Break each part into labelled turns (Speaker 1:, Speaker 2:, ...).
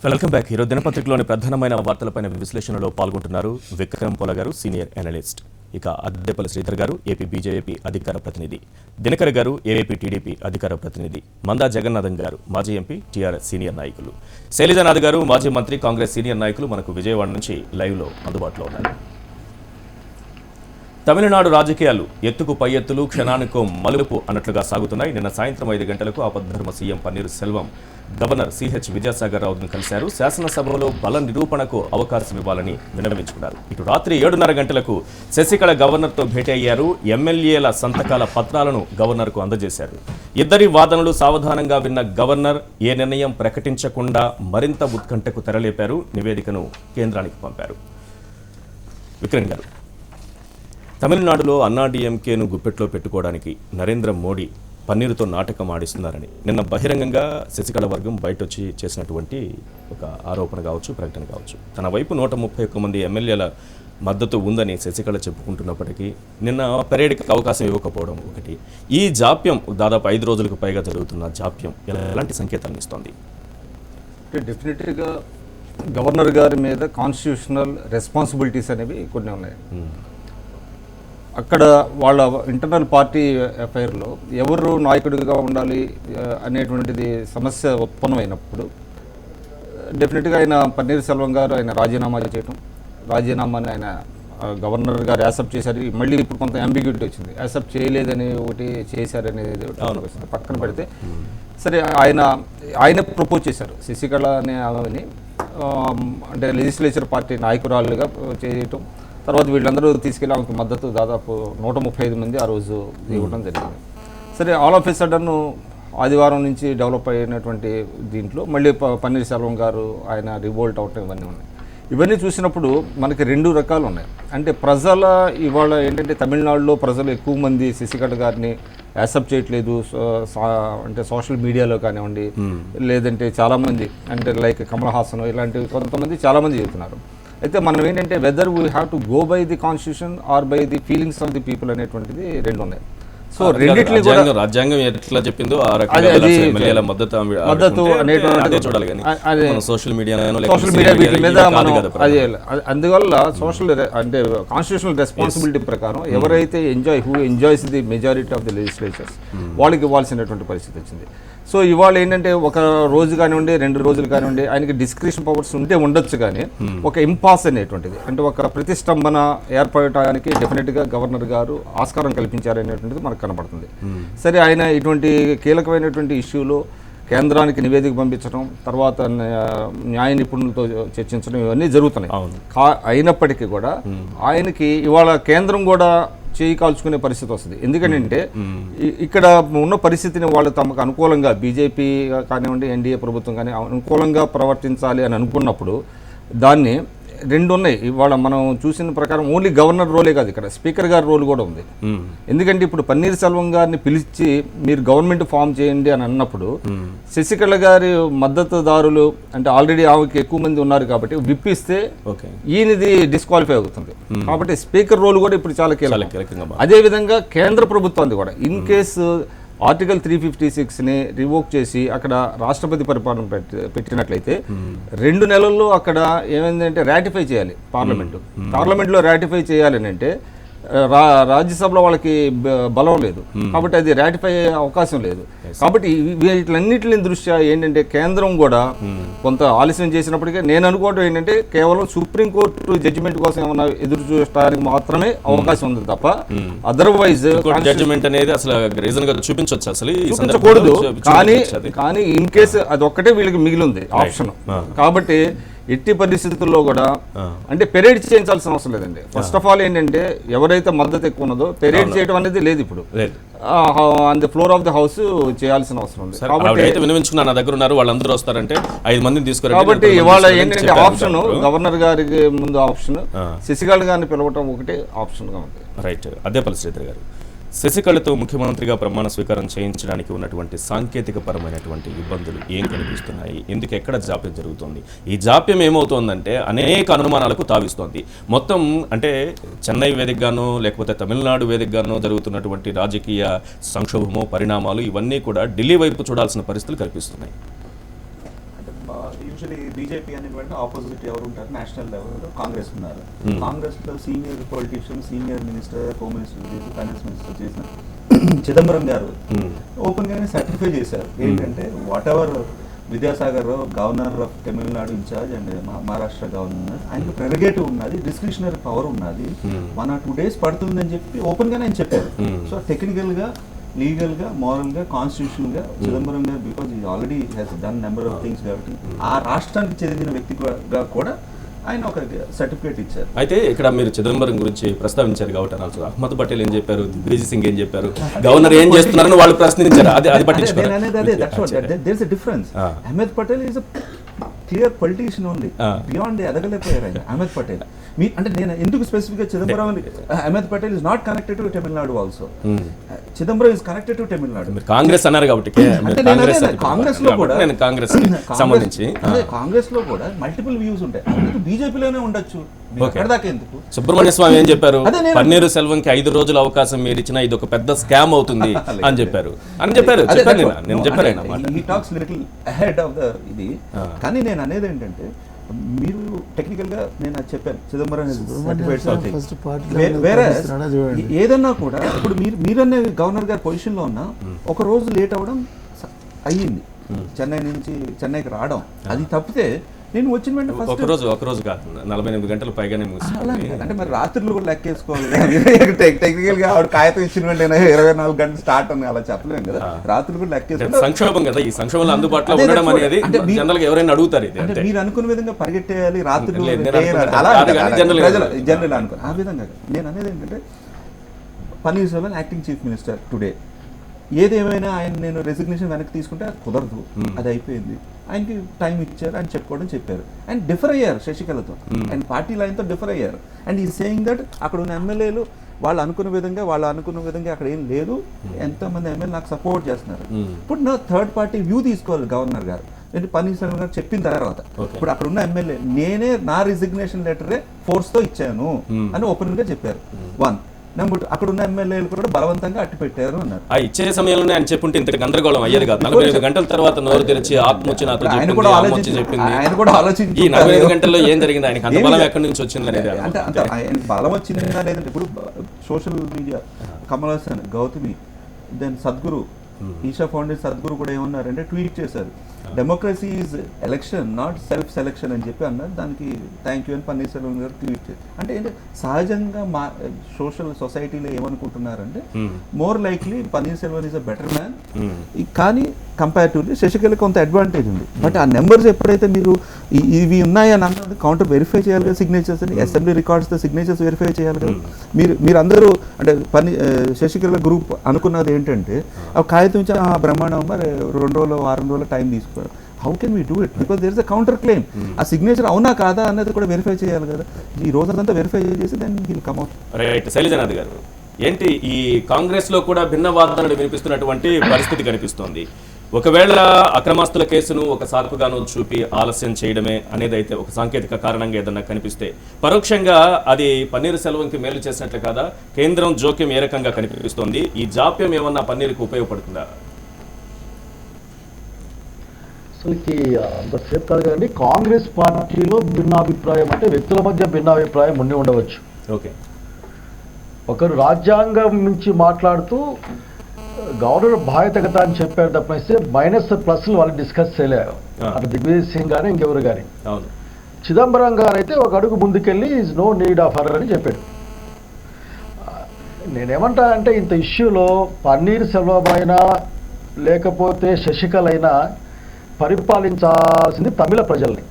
Speaker 1: Welcome back. ఈరోజు దినపత్రికలోని ప్రధానమైన వార్తలపైన విశ్లేషణలో పాల్గొంటున్నారు విక్రమ్ పోల గారు, సీనియర్ అనలిస్ట్. ఇక అద్దెపల్లి శ్రీధర్ గారు, ఏపీ బీజేపీ అధికార ప్రతినిధి. దినకర్ గారు, ఏపీ టీడీపీ అధికార ప్రతినిధి. మందా జగన్నాథం గారు, మాజీ ఎంపీ, టీఆర్ఎస్ సీనియర్ నాయకులు. శైలజానాథ్ గారు, మాజీ మంత్రి, కాంగ్రెస్ సీనియర్ నాయకులు మనకు విజయవాడ నుంచి లైవ్లో అందుబాటులో ఉన్నారు. తమిళనాడు రాజకీయాలు ఎత్తుకు పై ఎత్తులు, క్షణానికో మలుపు అన్నట్లుగా సాగుతున్నాయి. నిన్న సాయంత్రం 5 గంటలకు ఆపద్ధర్మ CM Panneer Selvam governor CH Vidyasagar రావును కలిశారు. శాసనసభలో బల నిరూపణకు అవకాశం ఇవ్వాలని విన్నవించుకున్నారు. ఇటు రాత్రి 7:30 గంటలకు శశికళ గవర్నర్తో భేటీ అయ్యారు. ఎమ్మెల్యేల సంతకాల పత్రాలను గవర్నర్కు అందజేశారు. ఇద్దరి వాదనలు సావధానంగా విన్న గవర్నర్ ఏ నిర్ణయం ప్రకటించకుండా మరింత ఉత్కంఠకు తెరలేపారు. నివేదికను కేంద్రానికి పంపారు. విక్రమ్ గారు, తమిళనాడులో అన్నాడీఎంకేను గుప్పెట్లో పెట్టుకోవడానికి నరేంద్ర మోడీ పన్నీరుతో నాటకం ఆడిస్తున్నారని నిన్న బహిరంగంగా శశికళ వర్గం బయటొచ్చి చేసినటువంటి ఒక ఆరోపణ కావచ్చు, ప్రకటన కావచ్చు. తన వైపు 131 మంది ఎమ్మెల్యేల మద్దతు ఉందని శశికళ చెప్పుకుంటున్నప్పటికీ నిన్న పెరేడ్కి అవకాశం ఇవ్వకపోవడం ఒకటి. ఈ జాప్యం దాదాపు 5 రోజులకు పైగా జరుగుతున్న జాప్యం ఎలాంటి సంకేతాలను ఇస్తోంది?
Speaker 2: డెఫినెట్గా గవర్నర్ గారి మీద కాన్స్టిట్యూషనల్ రెస్పాన్సిబిలిటీస్ అనేవి కొన్ని ఉన్నాయి. అక్కడ వాళ్ళ ఇంటర్నల్ పార్టీ అఫైర్లో ఎవరు నాయకుడిగా ఉండాలి అనేటువంటిది సమస్య ఉత్పన్నమైనప్పుడు డెఫినెట్గా ఆయన పన్నీర్ సెల్వం గారు ఆయన రాజీనామా చేయటం, రాజీనామాని ఆయన గవర్నర్ గారు యాక్సెప్ట్ చేశారు. మళ్ళీ ఇప్పుడు కొంత అంబిగ్యూటీ వచ్చింది, యాక్సెప్ట్ చేయలేదని ఒకటి చేశారనేది పక్కన పెడితే సరే ఆయన ప్రపోజ్ చేశారు శశికళ అనే ఆమెని అంటే లెజిస్లేచర్ పార్టీ నాయకురాలుగా చేయటం. తర్వాత వీళ్ళందరూ తీసుకెళ్ళి ఆమెకు మద్దతు దాదాపు 135 మంది ఆ రోజు ఇవ్వడం జరిగింది. సరే, ఆల్ ఆఫ్ ఎ సడన్ ఆదివారం నుంచి డెవలప్ అయినటువంటి దీంట్లో మళ్ళీ పన్నీర్ సెల్వం గారు ఆయన రివోల్ట్ అవటం ఇవన్నీ ఉన్నాయి. ఇవన్నీ చూసినప్పుడు మనకి 2 రకాలు ఉన్నాయి. అంటే ప్రజల ఇవాళ ఏంటంటే తమిళనాడులో ప్రజలు ఎక్కువ మంది శశికళ గారిని యాక్సెప్ట్ చేయట్లేదు. అంటే సోషల్ మీడియాలో కానివ్వండి, లేదంటే చాలామంది అంటే లైక్ కమల్ హాసన్ ఇలాంటి కొంతమంది చాలామంది చెబుతున్నారు. అయితే మనం ఏంటంటే whether we have to go by the constitution are by the feelings of the people అనేటువంటిది 2 ఉన్నాయి. సో రెండిట్లో కూడా
Speaker 1: రాజ్యాంగం ఎట్లా చెప్పిందో మద్దతు చూడాలి, కానీ సోషల్ మీడియా
Speaker 2: మీద మనం అది అందువల్ల అంటే కాన్స్టిట్యూషనల్ రెస్పాన్సిబిలిటీ ప్రకారం ఎవరైతే who enjoys the majority of the legislatures వాళ్ళకి ఇవ్వాల్సినటువంటి పరిస్థితి వచ్చింది. సో ఇవాళ ఏంటంటే ఒక రోజు కానివ్వండి, 2 రోజులు కానివ్వండి, ఆయనకి డిస్క్రిప్షన్ పవర్స్ ఉంటే ఉండొచ్చు, కానీ ఒక ఇంపాస్ అనేటువంటిది అంటే ఒక ప్రతిష్టంభన ఏర్పడటానికి డెఫినెట్గా గవర్నర్ గారు ఆస్కారం కల్పించారనేటువంటిది మనకు కనబడుతుంది. సరే, ఆయన ఇటువంటి కీలకమైనటువంటి ఇష్యూలో కేంద్రానికి నివేదిక పంపించడం, తర్వాత న్యాయ నిపుణులతో చర్చించడం ఇవన్నీ జరుగుతున్నాయి. అయినప్పటికీ కూడా ఆయనకి ఇవాళ కేంద్రం కూడా చేయి కాల్చుకునే పరిస్థితి వస్తుంది. ఎందుకంటే ఇక్కడ ఉన్న పరిస్థితిని వాళ్ళు తమకు అనుకూలంగా బీజేపీ కానివ్వండి, ఎన్డీఏ ప్రభుత్వం కానీ అనుకూలంగా ప్రవర్తించాలి అని అనుకున్నప్పుడు దాన్ని 2 ఉన్నాయి. ఇవాళ మనం చూసిన ప్రకారం ఓన్లీ గవర్నర్ రోలే కాదు, ఇక్కడ స్పీకర్ గారి రోల్ కూడా ఉంది. ఎందుకంటే ఇప్పుడు పన్నీర్ సెల్వం గారిని పిలిచి మీరు గవర్నమెంట్ ఫామ్ చేయండి అని అన్నప్పుడు శశికళ గారి మద్దతుదారులు అంటే ఆల్రెడీ ఆమెకి ఎక్కువ మంది ఉన్నారు కాబట్టి విప్పిస్తే ఈయనది డిస్క్వాలిఫై అవుతుంది. కాబట్టి స్పీకర్ రోల్ కూడా ఇప్పుడు చాలా కీలకం. అదేవిధంగా కేంద్ర ప్రభుత్వాన్ని కూడా ఇన్ కేసు ఆర్టికల్ 356ని రివోక్ చేసి అక్కడ రాష్ట్రపతి పరిపాలన పెట్టినట్లయితే 2 నెలల్లో అక్కడ ఏమైందంటే రాటిఫై చేయాలి పార్లమెంట్లో రాటిఫై చేయాలని అంటే రాజ్యసభలో వాళ్ళకి బలం లేదు, కాబట్టి అది రాటిఫై అయ్యే అవకాశం లేదు. కాబట్టి వీటిలన్నింటిని దృష్ట్యా ఏంటంటే కేంద్రం కూడా కొంత ఆలస్యం చేసినప్పటికీ నేను అనుకోవడం ఏంటంటే కేవలం సుప్రీంకోర్టు జడ్జిమెంట్ కోసం ఏమన్నా ఎదురు చూడటానికి మాత్రమే అవకాశం ఉంది తప్ప అదర్వైజ్
Speaker 1: జడ్జిమెంట్ అనేది అసలు రీజన్ గా
Speaker 2: చూపించకూడదు. కానీ ఇన్ కేసు అది ఒక్కటే వీళ్ళకి మిగిలింది ఆప్షన్. కాబట్టి ఎట్టి పరిస్థితుల్లో కూడా అంటే పెరేడ్ చేయించాల్సిన అవసరం లేదండి. ఫస్ట్ ఆఫ్ ఆల్ ఏంటంటే ఎవరైతే మద్దతు ఎక్కువ ఉన్నదో పెరేడ్ చేయడం అనేది లేదు. ఇప్పుడు on the floor of the house చేయాల్సిన అవసరం ఉంది. కాబట్టి ఇవాళ ఏంటంటే ఆప్షన్ గవర్నర్ గారికి ముందు ఆప్షన్ శశికళ గారిని పిలవటం ఒకటి ఆప్షన్ గా ఉంది.
Speaker 1: రైట్. అద్దెపల్లి శ్రీధర్ గారు, శశికళతో ముఖ్యమంత్రిగా ప్రమాణ స్వీకారం చేయించడానికి ఉన్నటువంటి సాంకేతిక పరమైనటువంటి ఇబ్బందులు ఏం కనిపిస్తున్నాయి? ఎందుకు ఎక్కడ జాప్యం జరుగుతుంది? ఈ జాప్యం ఏమవుతోందంటే అనేక అనుమానాలకు తావిస్తోంది. మొత్తం అంటే చెన్నై వేదికగానో లేకపోతే తమిళనాడు వేదికగానో జరుగుతున్నటువంటి రాజకీయ సంక్షోభమో పరిణామాలు ఇవన్నీ కూడా ఢిల్లీ వైపు చూడాల్సిన పరిస్థితులు కల్పిస్తున్నాయి.
Speaker 3: యూజువలీ బీజేపీ అనేటువంటి ఆపోజిట్ ఎవరు ఉంటారు, నేషనల్ లెవెల్లో కాంగ్రెస్ ఉన్నారు. కాంగ్రెస్ లో senior politician, senior minister, home minister చేసి, ఫైనాన్స్ మినిస్టర్ చేసిన చిదంబరం గారు ఓపెన్ గానే సర్టిఫై చేశారు ఏంటంటే whatever Vidyasagar Rao governor of Tamil Nadu incharge and Maharashtra governor, ఆయనకు ప్రెరగేటివ్ ఉన్నది, డిస్క్రిషనరీ పవర్ ఉన్నది, 1 or 2 days పడుతుందని చెప్పి ఓపెన్ గానే ఆయన చెప్పారు. సో టెక్నికల్ గా, లీగల్ గా, మోరల్ గా, కాన్స్టిట్యూషనల్ గా చిదంబరం గారు బికాజ్ ఈ already has done number of things కాబట్టి ఆ రాష్ట్రానికి చెందిన వ్యక్తిగా కూడా ఆయన ఒక సర్టిఫికేట్ ఇచ్చారు.
Speaker 1: అయితే ఇక్కడ మీరు చిదంబరం గురించి ప్రస్తావించారు కాబట్టి అనాల్సి అహ్మద్ పటేల్ ఏం చెప్పారు, దిగ్విజయ్ సింగ్ ఏం చెప్పారు, గవర్నర్ ఏం చేస్తున్నారని వాళ్ళు ప్రశ్నించారు. అది
Speaker 3: పట్టించుకోవాలి. Difference. Ahmed Patel is clear politician only, beyond ఎదగలేకపోయారు ఆయన అహ్మద్ పటేల్. అంటే నేను ఎందుకు స్పెసిఫిక్ గా Chidambaram Ahmed Patel is not connected to Tamil Nadu also, Chidambaram is connected to Tamil Nadu.
Speaker 1: Congress అన్నారు కాబట్టి
Speaker 3: కాంగ్రెస్ లో కూడా
Speaker 1: కాంగ్రెస్ సంబంధించి
Speaker 3: కాంగ్రెస్ లో కూడా మల్టిపుల్ వ్యూస్ ఉంటాయి. బీజేపీలోనే ఉండొచ్చు, దాకా ఎందుకు?
Speaker 1: సుబ్రహ్మణ్య స్వామి ఏం చెప్పారు, పన్నీరు సెల్వంకి 5 రోజుల అవకాశం మీరు ఇచ్చినా ఇది ఒక పెద్ద స్కామ్ అవుతుంది అని చెప్పారు. నేను చెప్పాను
Speaker 3: ఈ talks little ahead of the ఇది. కానీ నేను అనేది ఏంటంటే మీరు టెక్నికల్ గా నేను అది చెప్పాను, చిదంబరం వేరే ఏదన్నా కూడా ఇప్పుడు మీరనే గవర్నర్ గారి పొజిషన్ లో ఉన్నా ఒక రోజు లేట్ అవ్వడం అయ్యింది, చెన్నై నుంచి చెన్నైకి రావడం అది తప్పితే నేను వచ్చిన వెంటనే
Speaker 1: ఒక రోజు కాదు 48 గంటలు పైగానే
Speaker 3: అంటే మరి రాత్రులు కూడా లెక్కేసుకోవాలి. టెక్నికల్ గా ఆవిడ కాగితం ఇచ్చిన వెంటనే 24 గంటలు స్టార్ట్ అని అలా చెప్పలేము కదా, రాత్రులు కూడా లెక్కేసుకోవాలి.
Speaker 1: సంక్షోభం కదా, ఈ సంక్షోభంలో అందుబాటులో ఉండడం అనేది జనరల్ గా ఎవరైనా అడుగుతారు.
Speaker 3: అంటే మీరు అనుకున్న విధంగా పరిగెట్టేయాలి రాత్రులు జనరల్ అనుకో ఆ విధంగా. నేను అనేది ఏంటంటే paneer Selvan acting chief minister today, ఏదేమైనా ఆయన నేను రెసిగ్నేషన్ వెనక్కి తీసుకుంటే అది కుదరదు, అది అయిపోయింది, ఆయనకి టైం ఇచ్చారు అని చెప్పుకోవడం చెప్పారు. అండ్ డిఫర్ అయ్యారు శశికళతో, అండ్ పార్టీ లైన్తో డిఫర్ అయ్యారు. అండ్ ఈ సేయింగ్ దట్ అక్కడ ఉన్న ఎమ్మెల్యేలు వాళ్ళు అనుకున్న విధంగా అక్కడ ఏం లేదు, ఎంతోమంది ఎమ్మెల్యే నాకు సపోర్ట్ చేస్తున్నారు. ఇప్పుడు నా థర్డ్ పార్టీ వ్యూ తీసుకోవాలి గవర్నర్ గారు. పన్నీర్ సెల్వన్ గారు చెప్పిన తర్వాత ఇప్పుడు అక్కడ ఉన్న ఎమ్మెల్యే నేనే నా రిజిగ్నేషన్ లెటరే ఫోర్స్తో ఇచ్చాను అని ఓపెన్ గా చెప్పారు. 1 నెంబర్ 2 అక్కడ ఉన్న ఎమ్మెల్యేలు కూడా బలవంతంగా అట్టు పెట్టారు అన్నారు.
Speaker 1: ఆ ఇచ్చే సమయంలోనే ఆయన చెప్పుంటే ఇంత గందరగోళం అయ్యేది కాదు. 45 గంటల తర్వాత నోరు తెరిచి ఆత్మొచ్చి నాతో
Speaker 3: ఆయన కూడా ఆలోచించి
Speaker 1: ఈ 45 గంటల్లో ఏం జరిగింది, ఆయనకి అంత బలం ఎక్కడి నుంచి వచ్చింది అనేది.
Speaker 3: అంటే ఆయన బలం వచ్చింది లేదంటే ఇప్పుడు social media Kamal Haasan, Gautami, then Sadhguru, Isha foundation Sadhguru కూడా ఏమన్నారంటే ట్వీట్ చేశారు, democracy is election not self selection అని చెప్పి అన్నారు. దానికి థ్యాంక్ యూ అని పన్నీర్ సెల్వం గారు ట్వీట్ చేశారు. అంటే ఏంటంటే సహజంగా మా సోషల్ సొసైటీలో ఏమనుకుంటున్నారంటే more likely paneer Selvan is a better man, కానీ కంపారిటివ్లీ శశికళ కొంత అడ్వాంటేజ్ ఉంది. బట్ ఆ నెంబర్స్ ఎప్పుడైతే మీరు ఇవి ఉన్నాయని అన్నది కౌంటర్ వెరిఫై చేయాలి కదా, సిగ్నేచర్స్ అని అసెంబ్లీ రికార్డ్స్తో సిగ్నేచర్స్ వెరిఫై చేయాలి కదా. మీరందరూ అంటే శశికళ గ్రూప్ అనుకున్నది ఏంటంటే ఆ కాగితం నుంచి బ్రహ్మాండం మరి 2 రోజులు 6 రోజులు టైం తీసుకోవాలి. How can we do it? Because there is a counter claim. ఆ సిగ్నేచర్ అవునా కాదా అన్నది కూడా వెరిఫై చేయాలి కదా. ఈ రోజంతా వెరిఫై చేసి then he'll come out.
Speaker 1: Right. Sailajanath గారు, ఏంటి ఈ కాంగ్రెస్ లో కూడా భిన్న వాదనలు వినిపిస్తున్నటువంటి పరిస్థితి కనిపిస్తోంది. ఒకవేళ అక్రమాస్తుల కేసును ఒక సాకుగాను చూపి ఆలస్యం చేయడమే అనేది అయితే ఒక సాంకేతిక కారణంగా ఏదన్నా కనిపిస్తే పరోక్షంగా అది పన్నీర్ సెల్వంకి మేలు చేసినట్లు కాదా? కేంద్రం జోక్యం ఏ రకంగా కనిపిస్తోంది? ఈ జాప్యం ఏమన్నా పన్నీర్కి ఉపయోగపడుతుందా?
Speaker 4: అసలుకి అంతసేపు కాదు కదండి, కాంగ్రెస్ పార్టీలో భిన్నాభిప్రాయం అంటే వ్యక్తుల మధ్య భిన్నాభిప్రాయం ఉండి ఉండవచ్చు.
Speaker 1: ఓకే,
Speaker 4: ఒకరు రాజ్యాంగం నుంచి మాట్లాడుతూ గవర్నర్ బాధ్యతగత అని చెప్పారు తప్పనిస్తే మైనస్ ప్లస్లు వాళ్ళు డిస్కస్ చేయలేరు. అటు దిగ్విజయ్ సింగ్ కానీ ఇంకెవరు కానీ. చిదంబరం గారు అయితే ఒక అడుగు ముందుకెళ్ళి is no need of her అని చెప్పాడు. నేనేమంటా అంటే ఇంత ఇష్యూలో పన్నీర్ సెల్వం అయినా లేకపోతే శశికళ అయినా పరిపాలించాల్సింది తమిళ ప్రజల్ని,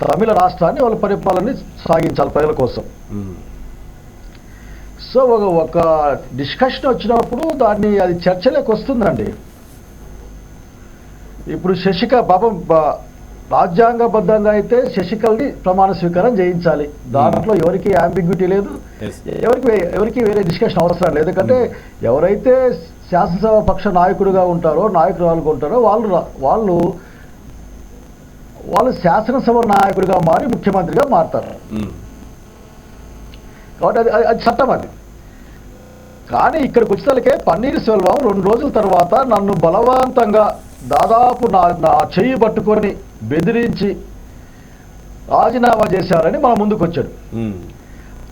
Speaker 4: తమిళ రాష్ట్రాన్ని వాళ్ళ పరిపాలనని సాగించాలి ప్రజల కోసం. సో ఒక డిస్కషన్ వచ్చినప్పుడు దాన్ని అది చర్చలోకి వస్తుందండి. ఇప్పుడు పాపం రాజ్యాంగబద్ధంగా అయితే శశికళని ప్రమాణ స్వీకారం చేయించాలి. దాంట్లో ఎవరికి అంబిగ్విటీ లేదు, ఎవరికి వేరే డిస్కషన్ అవసరం లేదు. ఎందుకంటే ఎవరైతే శాసనసభ పక్ష నాయకుడిగా ఉంటారో నాయకురాలుగా ఉంటారో వాళ్ళు శాసనసభ నాయకుడిగా మారి ముఖ్యమంత్రిగా మారుతారు. కాబట్టి అది చట్టం అది. కానీ ఇక్కడికి వచ్చేసరికే పన్నీర్ సెల్వం 2 రోజుల తర్వాత నన్ను బలవంతంగా దాదాపు నా చెయ్యి పట్టుకొని బెదిరించి రాజీనామా చేశారని మన ముందుకు వచ్చాడు.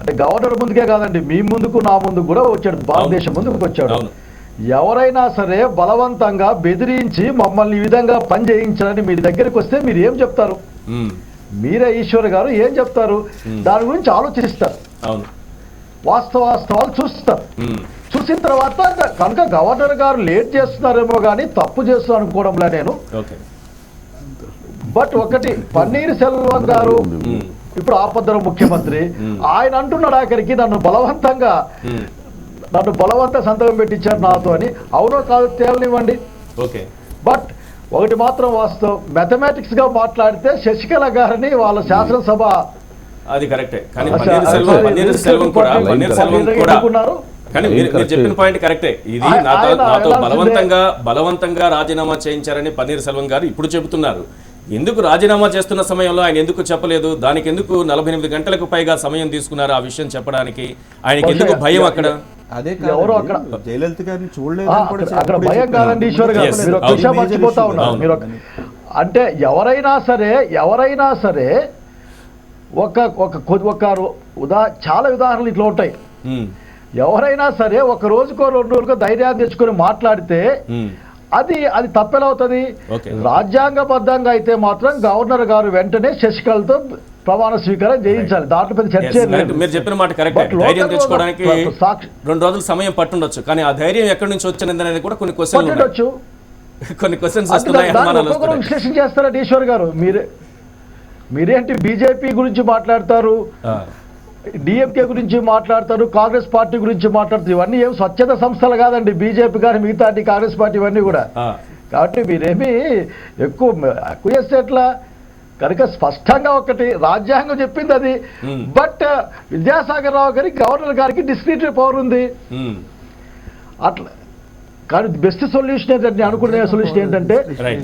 Speaker 4: అంటే గవర్నర్ ముందుకే కాదండి, మీ ముందుకు నా ముందుకు కూడా వచ్చాడు, భారతదేశం ముందుకు వచ్చాడు. ఎవరైనా సరే బలవంతంగా బెదిరించి మమ్మల్ని ఈ విధంగా పని చేయించాలని మీ దగ్గరికి వస్తే మీరు ఏం చెప్తారు? మీరే ఈశ్వర్ గారు ఏం చెప్తారు? దాని గురించి ఆలోచిస్తారు, వాస్తవాలు చూస్తారు. చూసిన తర్వాత కనుక గవర్నర్ గారు లేట్ చేస్తున్నారేమో కానీ తప్పు చేస్తున్నారు అనుకోవడంలో నేను. బట్ ఒకటి, పన్నీర్ సెల్వం గారు ఇప్పుడు ఆపద్దర ముఖ్యమంత్రి, ఆయన అంటున్నాడు ఆఖరికి నన్ను బలవంత సంతకం పెట్టించారు నాతో అని. అవునో కాదు తేలనివ్వండి. బట్ ఒకటి మాత్రం వాస్తవం, మ్యాథమెటిక్స్ గా మాట్లాడితే శశికళ గారిని వాళ్ళ శాసనసభ
Speaker 1: అది కరెక్టే. కానీ పన్నీర్ సెల్వం కూడా కానీ మీరు చెప్పిన పాయింట్ కరెక్టే. ఇది నాతో బలవంతంగా రాజీనామా చేయించారని పన్నీర్ సెల్వం గారు ఇప్పుడు చెబుతున్నారు. ఎందుకు రాజీనామా చేస్తున్న సమయంలో ఆయన ఎందుకు చెప్పలేదు? దానికి ఎందుకు 48 గంటలకు పైగా సమయం తీసుకున్నారు ఆ విషయం చెప్పడానికి? ఆయనకి ఎందుకు భయం? అక్కడ
Speaker 3: అదే జయలలిత గారిని
Speaker 4: అక్కడ భయం కాదండి ఈశ్వర్ గారు, మీరు ఒక విషయం మర్చిపోతా ఉన్నారు. మీరు అంటే ఎవరైనా సరే చాలా ఉదాహరణలు ఇట్లా ఉంటాయి. ఎవరైనా సరే ఒక రోజుకో 2 రోజుకో ధైర్యాన్ని తెచ్చుకొని మాట్లాడితే అది తప్పెలవుతుంది. రాజ్యాంగబద్ధంగా అయితే మాత్రం గవర్నర్ గారు వెంటనే శశికళతో ప్రమాణ స్వీకారం చేయించాలి. దాంట్లో పెద్ద చర్చ లేదు.
Speaker 1: మీరు చెప్పిన మాట కరెక్ట్. ధైర్యం తెచ్చుకోవడానికి 2 రోజులు సమయం పట్టుండొచ్చు, కానీ ఆ ధైర్యం ఎక్కడి నుంచి వచ్చింది అనేది కూడా కొన్ని క్వశ్చన్స్ వస్తున్నాయి.
Speaker 4: విశ్లేషణ చేస్తారంటే ఈశ్వర్ గారు, మీరేంటి బీజేపీ గురించి మాట్లాడతారు, డిఎంకే గురించి మాట్లాడతారు, కాంగ్రెస్ పార్టీ గురించి మాట్లాడతారు. ఇవన్నీ ఏం స్వచ్ఛత సంస్థలు కాదండి, బీజేపీ కానీ మిగతా కాంగ్రెస్ పార్టీ ఇవన్నీ కూడా. కాబట్టి మీరేమి ఎక్కువ చేస్తే ఎట్లా? కనుక స్పష్టంగా ఒకటి రాజ్యాంగం చెప్పింది అది. బట్ విద్యాసాగర్ రావు గారికి గవర్నర్ గారికి డిస్క్రిటరీ పవర్ ఉంది అట్లా. కానీ బెస్ట్ సొల్యూషన్ ఏంటంటే అనుకునే సొల్యూషన్ ఏంటంటే,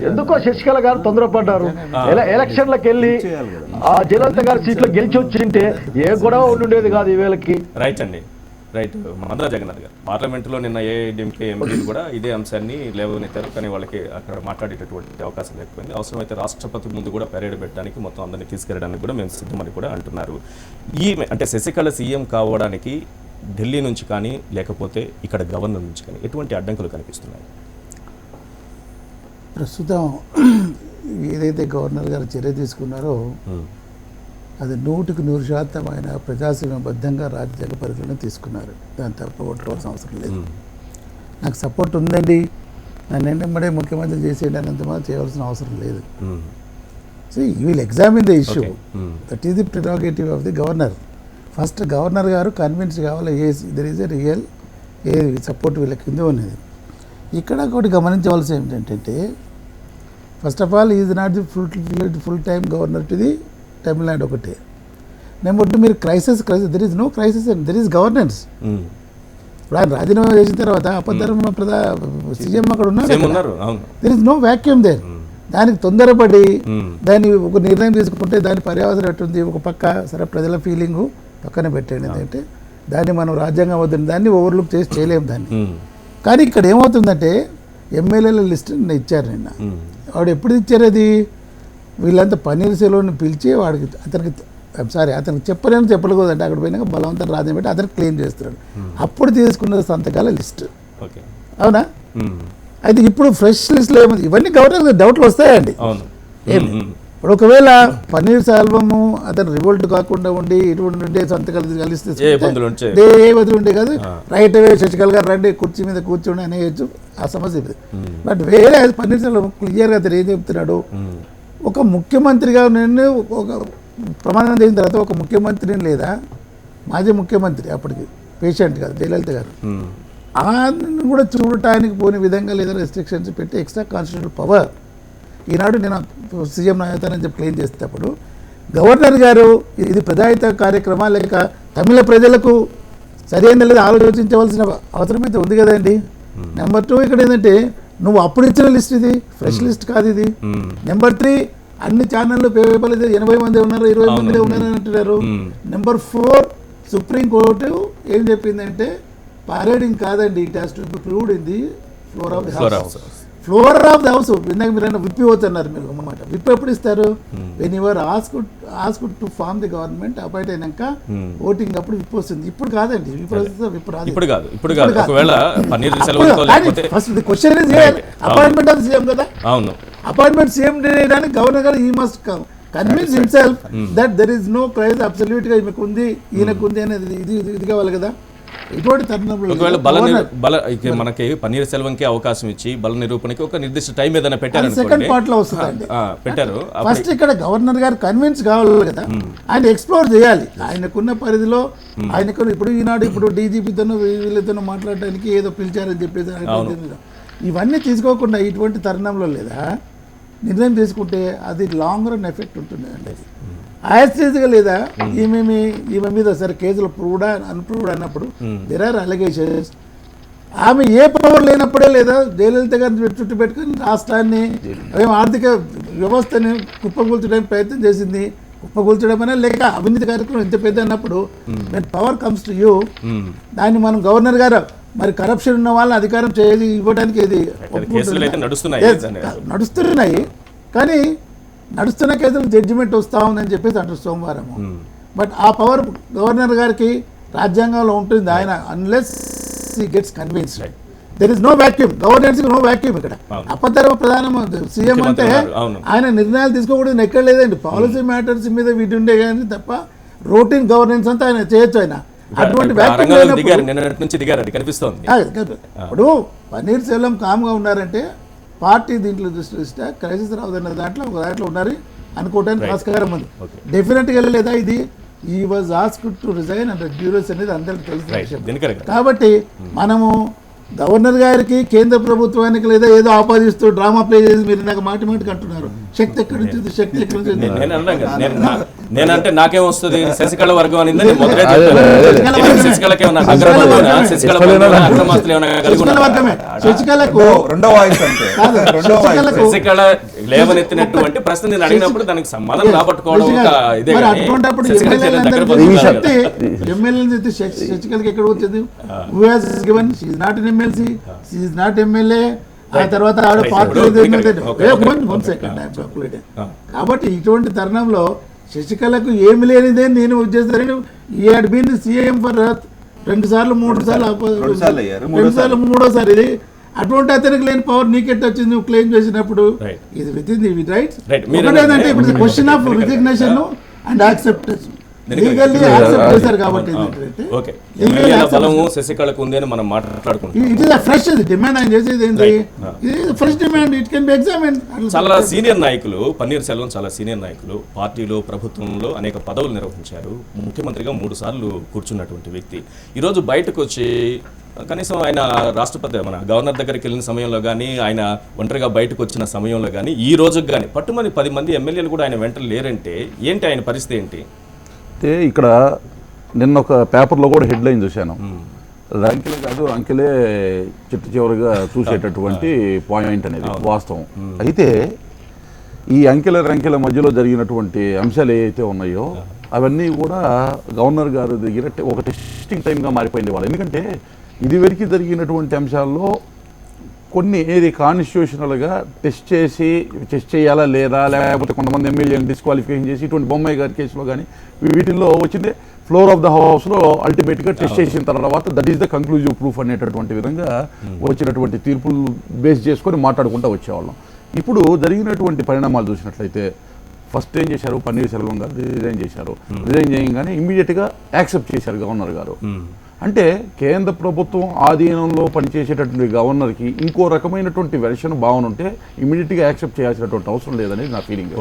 Speaker 4: ఎందుకో శశికళ గారు తొందరపడ్డారు. ఎలక్షన్లకు వెళ్ళి ఆ జయలలిత గారి సీట్లో గెలిచి వచ్చింటే ఏ గొడవ ఉండేది కాదు ఈ వేళకి.
Speaker 1: రైట్ అండి, రైట్. మందల జగన్నాథ్ గారు పార్లమెంటులో నిన్న ఏఐడిఎంకే ఎంపీలు కూడా ఇదే అంశాన్ని లేవనెత్తారు, కానీ వాళ్ళకి అక్కడ మాట్లాడేటటువంటి అవకాశం లేకపోయింది. అవసరమైతే రాష్ట్రపతి ముందు కూడా పెరేడ్ పెట్టడానికి మొత్తం అందరినీ తీసుకెళ్ళడానికి కూడా మేము సిద్ధమని కూడా అంటున్నారు. అంటే శశికళ సీఎం కావడానికి ఢిల్లీ నుంచి కానీ లేకపోతే ఇక్కడ గవర్నర్ నుంచి కానీ ఎటువంటి అడ్డంకులు కనిపిస్తున్నాయి?
Speaker 5: ప్రస్తుతం ఏదైతే గవర్నర్ గారు చర్య తీసుకున్నారో అది 100% ఆయన ప్రజాస్వామ్యబద్ధంగా రాజ్యాంగ పరిధిలో తీసుకున్నారు. దాని తప్ప కొట్టుకోవాల్సిన అవసరం లేదు. నాకు సపోర్ట్ ఉందండి, నన్ను వెంటనే ముఖ్యమంత్రి చేసేయండి అన్నంత మాత్రం చేయవలసిన అవసరం లేదు. So you will examine the issue. That is the prerogative of the governor. First governor గారు కన్విన్స్ కావాలి there is a real support వీళ్ళకి కింద ఉన్నది. ఇక్కడ ఒకటి గమనించవలసి ఏమిటంటే, first of all is not the full time governor to the Tamil Nadu ఒకటే. నెంబర్ 2, మీరు crisis there is no crisis and there is governance. ఇప్పుడు ఆయన రాజీనామా చేసిన తర్వాత అపద్ధర్మ సీఎం అక్కడ ఉన్నారు, there is no vacuum there. దానికి తొందరపడి దాన్ని ఒక నిర్ణయం తీసుకుంటే దాని పర్యావసరం ఎట్టుంది? ఒక పక్క సరే ప్రజల ఫీలింగు పక్కన పెట్టండి, ఏంటంటే దాన్ని మనం రాజ్యాంగం వద్దని దాన్ని ఓవర్లుక్ చేసి చేయలేము దాన్ని. కానీ ఇక్కడ ఏమవుతుందంటే ఎమ్మెల్యేల లిస్ట్ ఇచ్చారు నిన్న. వాడు ఎప్పుడు ఇచ్చారు అది? వీళ్ళంతా పన్నీర్ సెల్వంని పిలిచి వాడికి అతనికి చెప్పలేదంటే అక్కడ పోయినాక బలవంతం రాజ్యం పెట్టి అతనికి క్లెయిమ్ చేస్తున్నాడు. అప్పుడు తీసుకున్న సంతకాల లిస్ట్. అవునా? అయితే ఇప్పుడు ఫ్రెష్ లిస్ట్లో ఏముంది? ఇవన్నీ గవర్నర్ డౌట్లు వస్తాయండి. ఇప్పుడు ఒకవేళ పన్నీర్ సెల్వము అతను రివోల్ట్ కాకుండా ఉండి ఇటువంటి సంతకాలు కలిస్తే ఏ బదులు ఉంటే కాదు, రైట్ అవే శశికళ గారు రండి కుర్చీ మీద కూర్చోండి అనేయచ్చు, ఆ సమస్య ఇది. బట్ వేరే పన్నీర్ సెల్వం క్లియర్గా అతను ఏం చెప్తున్నాడు? ఒక ముఖ్యమంత్రిగా నేను ఒక ప్రమాణం చేసిన తర్వాత ఒక ముఖ్యమంత్రిని లేదా మాజీ ముఖ్యమంత్రి అప్పటికి పేషెంట్ కాదు జయలలిత గారు ఆయన కూడా చూడటానికి పోని విధంగా లేదా రెస్ట్రిక్షన్స్ పెట్టి ఎక్స్ట్రా కాన్స్టిట్యూషనల్ పవర్ ఈనాడు నేను సీఎం అవుతానని చెప్పి క్లెయిమ్ చేసేటప్పుడు గవర్నర్ గారు ఇది ప్రజాహిత కార్యక్రమా లేక తమిళ ప్రజలకు సరైన లేదా ఆలోచించవలసిన అవసరమైతే ఉంది కదండి. నెంబర్ 2, ఇక్కడ ఏంటంటే నువ్వు అప్పుడు ఇచ్చిన లిస్ట్ ఇది ఫ్రెష్ లిస్ట్ కాదు ఇది. నెంబర్ 3, అన్ని ఛానళ్ళు పేపర్లు 80 మంది ఉన్నారు 20 మంది ఉన్నారని అంటున్నారు. నెంబర్ 4, సుప్రీంకోర్టు ఏం చెప్పిందంటే పారేడింగ్ కాదండి, it has to be proved in the floor of the house. Floor of the house. ఇందాక మీరు విప్ ఇవ్వచ్చు అన్నారు మీరు అన్నమాట. విప్ ఎప్పుడు ఇస్తారు? When your ask to form the government appoint అయినాక ఓటింగ్ అప్పుడు విప్ వస్తుంది. ఇప్పుడు కాదండి, విప్ రాదు.
Speaker 1: ఇప్పుడు కాదు. ఒకవేళ పన్నీర్ సెల్వం లేకపోతే
Speaker 5: first the question is appointment of CM కదా.
Speaker 1: అవును,
Speaker 5: అపాయింట్మెంట్ సీఎం చేయడానికి గవర్నర్ గారు ఈ must convince himself that there is no crisis absolute గా ఈమెకు ఉంది, ఈయనకు ఉంది అనేది ఇది కావాలి కదా. ఇటువంటి తరుణంలో
Speaker 1: ఒకవేళ మనకి పన్నీర్ సెల్వంకి అవకాశం ఇచ్చి బల నిరూపణకి ఒక నిర్దిష్ట టైం ఏదైనా
Speaker 5: సెకండ్ పార్ట్ లో వస్తుందండి.
Speaker 1: పెట్టారు.
Speaker 5: ఫస్ట్ ఇక్కడ గవర్నర్ గారు కన్విన్స్ కావాలి కదా, ఆయన ఎక్స్ప్లోర్ చేయాలి ఆయనకున్న పరిధిలో. ఆయనకు ఇప్పుడు డీజీపీతోనూ వీళ్ళతోనూ మాట్లాడడానికి ఏదో పిలిచారని చెప్పేసి ఇవన్నీ తీసుకోకుండా ఇటువంటి తరుణంలో లేదా నిర్ణయం తీసుకుంటే అది లాంగ్ రన్ ఎఫెక్ట్ ఉంటుంది అండి. యాస్టీజ్గా లేదా ఈమె మీద సరే కేసులు ప్రూవ్డా అన్ప్రూవ్డ్ అన్నప్పుడు దేర్ ఆర్ అలిగేషన్స్. ఆమె ఏ పవర్ లేనప్పుడే లేదా జయలలిత గారిని చుట్టూ పెట్టుకుని రాష్ట్రాన్ని ఆర్థిక వ్యవస్థని కుప్పకూల్చడానికి ప్రయత్నం చేసింది. కుప్పకూల్చడం అనే లేక అవినీతి కార్యక్రమం ఇంత పెద్ద అన్నప్పుడు when power comes to you, దాన్ని మనం గవర్నర్ గారు మరి కరప్షన్ ఉన్న వాళ్ళని అధికారం ఇవ్వడానికి ఇది నడుస్తున్నాయి. కానీ నడుస్తున్న కేసులు జడ్జిమెంట్ వస్తూ ఉందని చెప్పేసి అంటారు సోమవారము. బట్ ఆ పవర్ గవర్నర్ గారికి రాజ్యాంగంలో ఉంటుంది. ఆయన unless he gets convinced there is no vacuum, governance no vacuum. ఇక్కడ అపధర్మ ప్రధాన సీఎం అంటే ఆయన నిర్ణయాలు తీసుకోకూడదు ఎక్కడ లేదండి. పాలసీ మ్యాటర్స్ మీద వీటి ఉండే కానీ తప్ప రొటీన్ గవర్నెన్స్ అంతా ఆయన చేయొచ్చు. ఆయన అటువంటి ఇప్పుడు పన్నీర్ సెల్వం కామ్గా ఉన్నారంటే పార్టీ దీంట్లో దృష్టి క్రైసిస్ రావద్దన్న దాంట్లో ఒక దాంట్లో ఉన్నారు అనుకోవడానికి ఆస్కారం ఉంది. డెఫినెట్గా లేదా ఇది ఈ was asked to resign and duress అనేది అందరికీ తెలుసు. కాబట్టి మనము గవర్నర్ గారికి కేంద్ర ప్రభుత్వానికి లేదా ఏదో ఆపాదిస్తూ డ్రామా ప్లే చేసి మీరు నాకు మాటికి అంటున్నారు శక్తి ఎక్కడి నుంచి శక్తి ఎక్కడి నుంచి.
Speaker 1: నేనంటే నాకేం వస్తుంది శశికళ వర్గం అనేది శశికళ లేవనెత్తినటువంటి ప్రశ్న నేను అడిగినప్పుడు దానికి సమాధానం రాబట్టుకోవడం
Speaker 5: ఎమ్మెల్యే శశికళకి ఎక్కడ వచ్చింది? Not MLA. ఆ తర్వాత ఆవిడ పార్టీ. కాబట్టి ఇటువంటి తరుణంలో శశికళకు ఏమి లేనిదే నేను ఉద్దేశిస్తాను. ఈ హ్యాడ్ బీన్ సీఎం ఫర్ 2 సార్లు 3 సార్లు మూడోసారి ఇది. అటువంటి అతనికి లేని పవర్ నీకెట్ వచ్చింది నువ్వు క్లెయిమ్ చేసినప్పుడు. ఇది విత్ ఇన్ ది రైట్. ఒకటేదంటే ఇప్పుడు question of resignation and acceptance.
Speaker 1: శశికళకు ఉంది అని మనం మాట్లాడుకుంటాం. చాలా సీనియర్ నాయకులు పన్నీర్ సెల్వం చాలా సీనియర్ నాయకులు పార్టీలో ప్రభుత్వంలో అనేక పదవులు నిర్వహించారు. ముఖ్యమంత్రిగా 3 సార్లు కూర్చున్నటువంటి వ్యక్తి ఈరోజు బయటకు వచ్చి కనీసం ఆయన రాష్ట్రపతి మన గవర్నర్ దగ్గరికి వెళ్ళిన సమయంలో కానీ ఆయన ఒంటరిగా బయటకు వచ్చిన సమయంలో కానీ ఈ రోజుకి కానీ పట్టుమని 10 మంది ఎమ్మెల్యేలు కూడా ఆయన వెంట లేరంటే ఏంటి ఆయన పరిస్థితి ఏంటి?
Speaker 6: అంటే ఇక్కడ నిన్న ఒక పేపర్లో కూడా హెడ్లైన్ చూశాను. ర్యాంకులే కాదు అంకెలే చిట్ట చివరిగా చూసేటటువంటి పాయింట్ అనేది వాస్తవం. అయితే ఈ ర్యాంకుల మధ్యలో జరిగినటువంటి అంశాలు ఏవైతే ఉన్నాయో అవన్నీ కూడా గవర్నర్ గారి దగ్గర ఒక టెస్టింగ్ టైంగా మారిపోయింది వాళ్ళు. ఎందుకంటే ఇదివరకు జరిగినటువంటి అంశాల్లో కొన్ని ఏది కాన్స్టిట్యూషనల్గా టెస్ట్ చేయాలా లేదా, లేకపోతే కొంతమంది ఎమ్మెల్యేని డిస్క్వాలిఫికేషన్ చేసి ఇటువంటి బొమ్మాయి గారి కేసులో కానీ వీటిల్లో వచ్చిందే ఫ్లోర్ ఆఫ్ ద హౌస్లో అల్టిమేట్గా టెస్ట్ చేసిన తర్వాత that is the conclusive proof అనేటటువంటి విధంగా వచ్చినటువంటి తీర్పులు బేస్ చేసుకొని మాట్లాడుకుంటూ వచ్చేవాళ్ళం. ఇప్పుడు జరిగినటువంటి పరిణామాలు చూసినట్లయితే ఫస్ట్ ఏం చేశారు, పన్నీర్ సెల్వం గారు రిజైన్ చేశారు. రిజైన్ చేయగానే ఇమ్మీడియట్గా యాక్సెప్ట్ చేశారు గవర్నర్ గారు. అంటే కేంద్ర ప్రభుత్వం ఆధీనంలో పనిచేసేటటువంటి గవర్నర్కి ఇంకో రకమైనటువంటి వెర్షన్ బాగుంటే ఇమీడియట్గా యాక్సెప్ట్ చేయాల్సినటువంటి అవసరం లేదనేది నా ఫీలింగ్.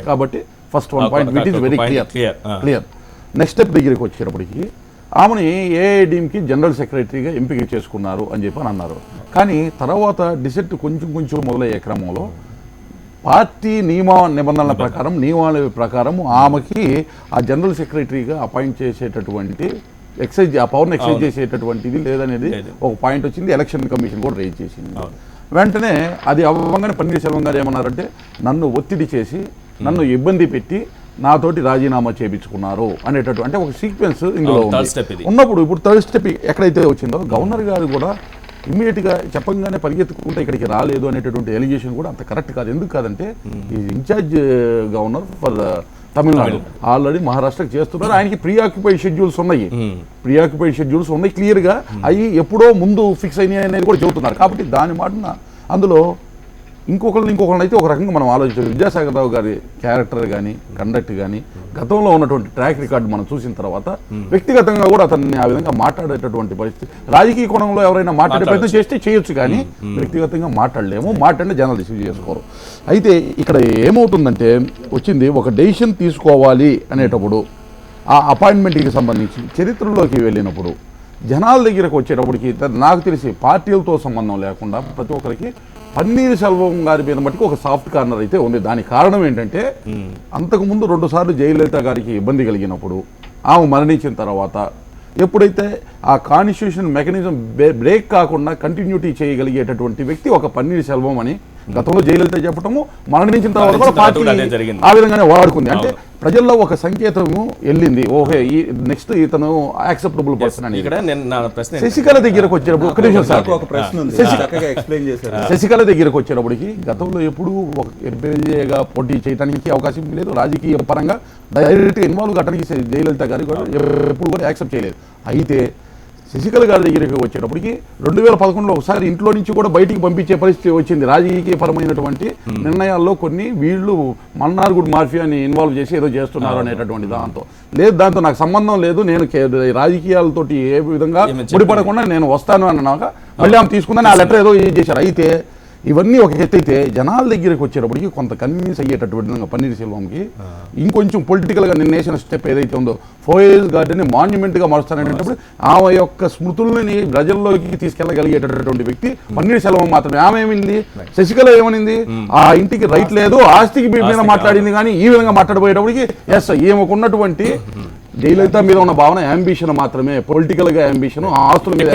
Speaker 6: కాబట్టి first one point with is very clear. Next step దగ్గరికి వచ్చేటప్పటికి ఆమెని ఏఐడిఎంకి జనరల్ సెక్రటరీగా ఎంపిక చేసుకున్నారు అని చెప్పి అన్నారు. కానీ తర్వాత డిసెట్ కొంచెం మొదలయ్యే క్రమంలో పార్టీ నిబంధనల ప్రకారం ఆమెకి ఆ జనరల్ సెక్రటరీగా అపాయింట్ చేసేటటువంటి ఆ పవర్ని ఎక్సైజ్ చేసేటటువంటిది లేదనేది ఒక పాయింట్ వచ్చింది. ఎలక్షన్ కమిషన్ కూడా రేజ్ చేసింది. వెంటనే అది అవ్వగానే పన్నీర్ సెల్వం గారు ఏమన్నారంటే నన్ను ఒత్తిడి చేసి నన్ను ఇబ్బంది పెట్టి నాతోటి రాజీనామా చేయించుకున్నారు అనేటటువంటి అంటే ఒక సీక్వెన్స్ ఇందులో ఉన్నప్పుడు ఇప్పుడు థర్డ్ స్టెప్ ఎక్కడైతే వచ్చిందో గవర్నర్ గారు కూడా ఇమీడియట్గా చెప్పంగానే పరిగెత్తుకుంటే ఇక్కడికి రాలేదు అనేటటువంటి ఎలిగేషన్ కూడా అంత కరెక్ట్ కాదు. ఎందుకు కాదంటే ఈ in-charge governor for Tamil Nadu already మహారాష్ట్రకి చేస్తున్నారు. ఆయనకి ప్రీఆక్యుపైడ్ షెడ్యూల్స్ ఉన్నాయి క్లియర్గా. అవి ఎప్పుడో ముందు ఫిక్స్ అయినాయి అనేది కూడా చెబుతున్నారు. కాబట్టి దాని మాటన అందులో ఇంకొకళ్ళని అయితే ఒక రకంగా మనం ఆలోచించాలి. విద్యాసాగర్ రావు గారి క్యారెక్టర్ కానీ కండక్ట్ కానీ గతంలో ఉన్నటువంటి ట్రాక్ రికార్డు మనం చూసిన తర్వాత వ్యక్తిగతంగా కూడా అతన్ని ఆ విధంగా మాట్లాడేటటువంటి పరిస్థితి, రాజకీయ కోణంలో ఎవరైనా మాట్లాడే ప్రయత్నం చేస్తే చేయొచ్చు, కానీ వ్యక్తిగతంగా మాట్లాడలేము. మాట్లాడిన జనాలు రిసీవ్ చేసుకోరు. అయితే ఇక్కడ ఏమవుతుందంటే వచ్చింది ఒక డెసిషన్ తీసుకోవాలి అనేటప్పుడు ఆ అపాయింట్మెంట్కి సంబంధించి చరిత్రలోకి వెళ్ళినప్పుడు జనాల దగ్గరకు వచ్చేటప్పటికి నాకు తెలిసి పార్టీలతో సంబంధం లేకుండా ప్రతి ఒక్కరికి పన్నీర్ సెల్వం గారి మీద మటుకు ఒక సాఫ్ట్ కార్నర్ అయితే ఉంది. దానికి కారణం ఏంటంటే అంతకుముందు 2 సార్లు జయలలిత గారికి ఇబ్బంది కలిగినప్పుడు ఆమె మరణించిన తర్వాత ఎప్పుడైతే ఆ కాన్స్టిట్యూషన్ మెకానిజం బ్రేక్ కాకుండా కంటిన్యూటీ చేయగలిగేటటువంటి వ్యక్తి ఒక పన్నీర్ సెల్వం అని గతంలో జయలలిత చెప్పటము, మరణించిన తర్వాత కూడా పార్టీ ఆ విధంగానే వాడుకుంది. అంటే ప్రజల్లో ఒక సంకేతము వెళ్ళింది, ఓకే ఈ నెక్స్ట్ ఇతను యాక్సెప్టబుల్ పర్సన్ అని. శశికళ దగ్గరకు వచ్చేటప్పుడు ఒక నిమిషం సార్, శశికళ దగ్గరకు వచ్చేటప్పటికి గతంలో ఎప్పుడు ఒక ఎమ్మెల్యేగా పోటీ చేయడానికి అవకాశం లేదు. రాజకీయ పరంగా డైరెక్ట్గా ఇన్వాల్వ్ కావడానికి జయలలిత గారు కూడా ఎప్పుడు కూడా యాక్సెప్ట్ చేయలేదు. అయితే శశికళ గారి దగ్గరికి వచ్చేటప్పటికి 2011లో ఒకసారి ఇంట్లో నుంచి కూడా బయటికి పంపించే పరిస్థితి వచ్చింది. రాజకీయపరమైనటువంటి నిర్ణయాల్లో కొన్ని వీళ్ళు మన్నార్గుడ్ మాఫియాని ఇన్వాల్వ్ చేసి ఏదో చేస్తున్నారు అనేటటువంటి దాంతో నాకు సంబంధం లేదు, నేను రాజకీయాలతోటి ఏ విధంగా ముడిపడకుండా నేను వస్తాను అన్నాక మళ్ళీ ఆమె తీసుకుందని ఆ లెటర్ ఏదో చేశారు. అయితే ఇవన్నీ ఒక ఎత్తైతే జనాల దగ్గరికి వచ్చేటప్పటికి కొంత కన్విన్స్ అయ్యేటటువంటి విధంగా పన్నీర్ సెల్వంకి ఇంకొంచెం పొలిటికల్గా నిర్ణయించిన స్టెప్ ఏదైతే ఉందో ఫోయేజ్ గార్డెన్ని మాన్యుమెంట్గా మారుస్తాననేటప్పుడు ఆమె యొక్క స్మృతులని ప్రజల్లోకి తీసుకెళ్లగలిగేటటువంటి వ్యక్తి పన్నీర్ సెల్వం మాత్రమే. ఆమె ఏమైంది, శశికళ ఏమనింది, ఆ ఇంటికి రైట్ లేదు, ఆస్తికి మీద మాట్లాడింది, కానీ ఈ విధంగా మాట్లాడబోయేటప్పటికి ఎస్ ఈమెకున్నటువంటి జయలలిత మీద ఉన్న భావన అంబిషన్ మాత్రమే, పొలిటికల్ గా అంబిషన్, ఆస్తుల మీద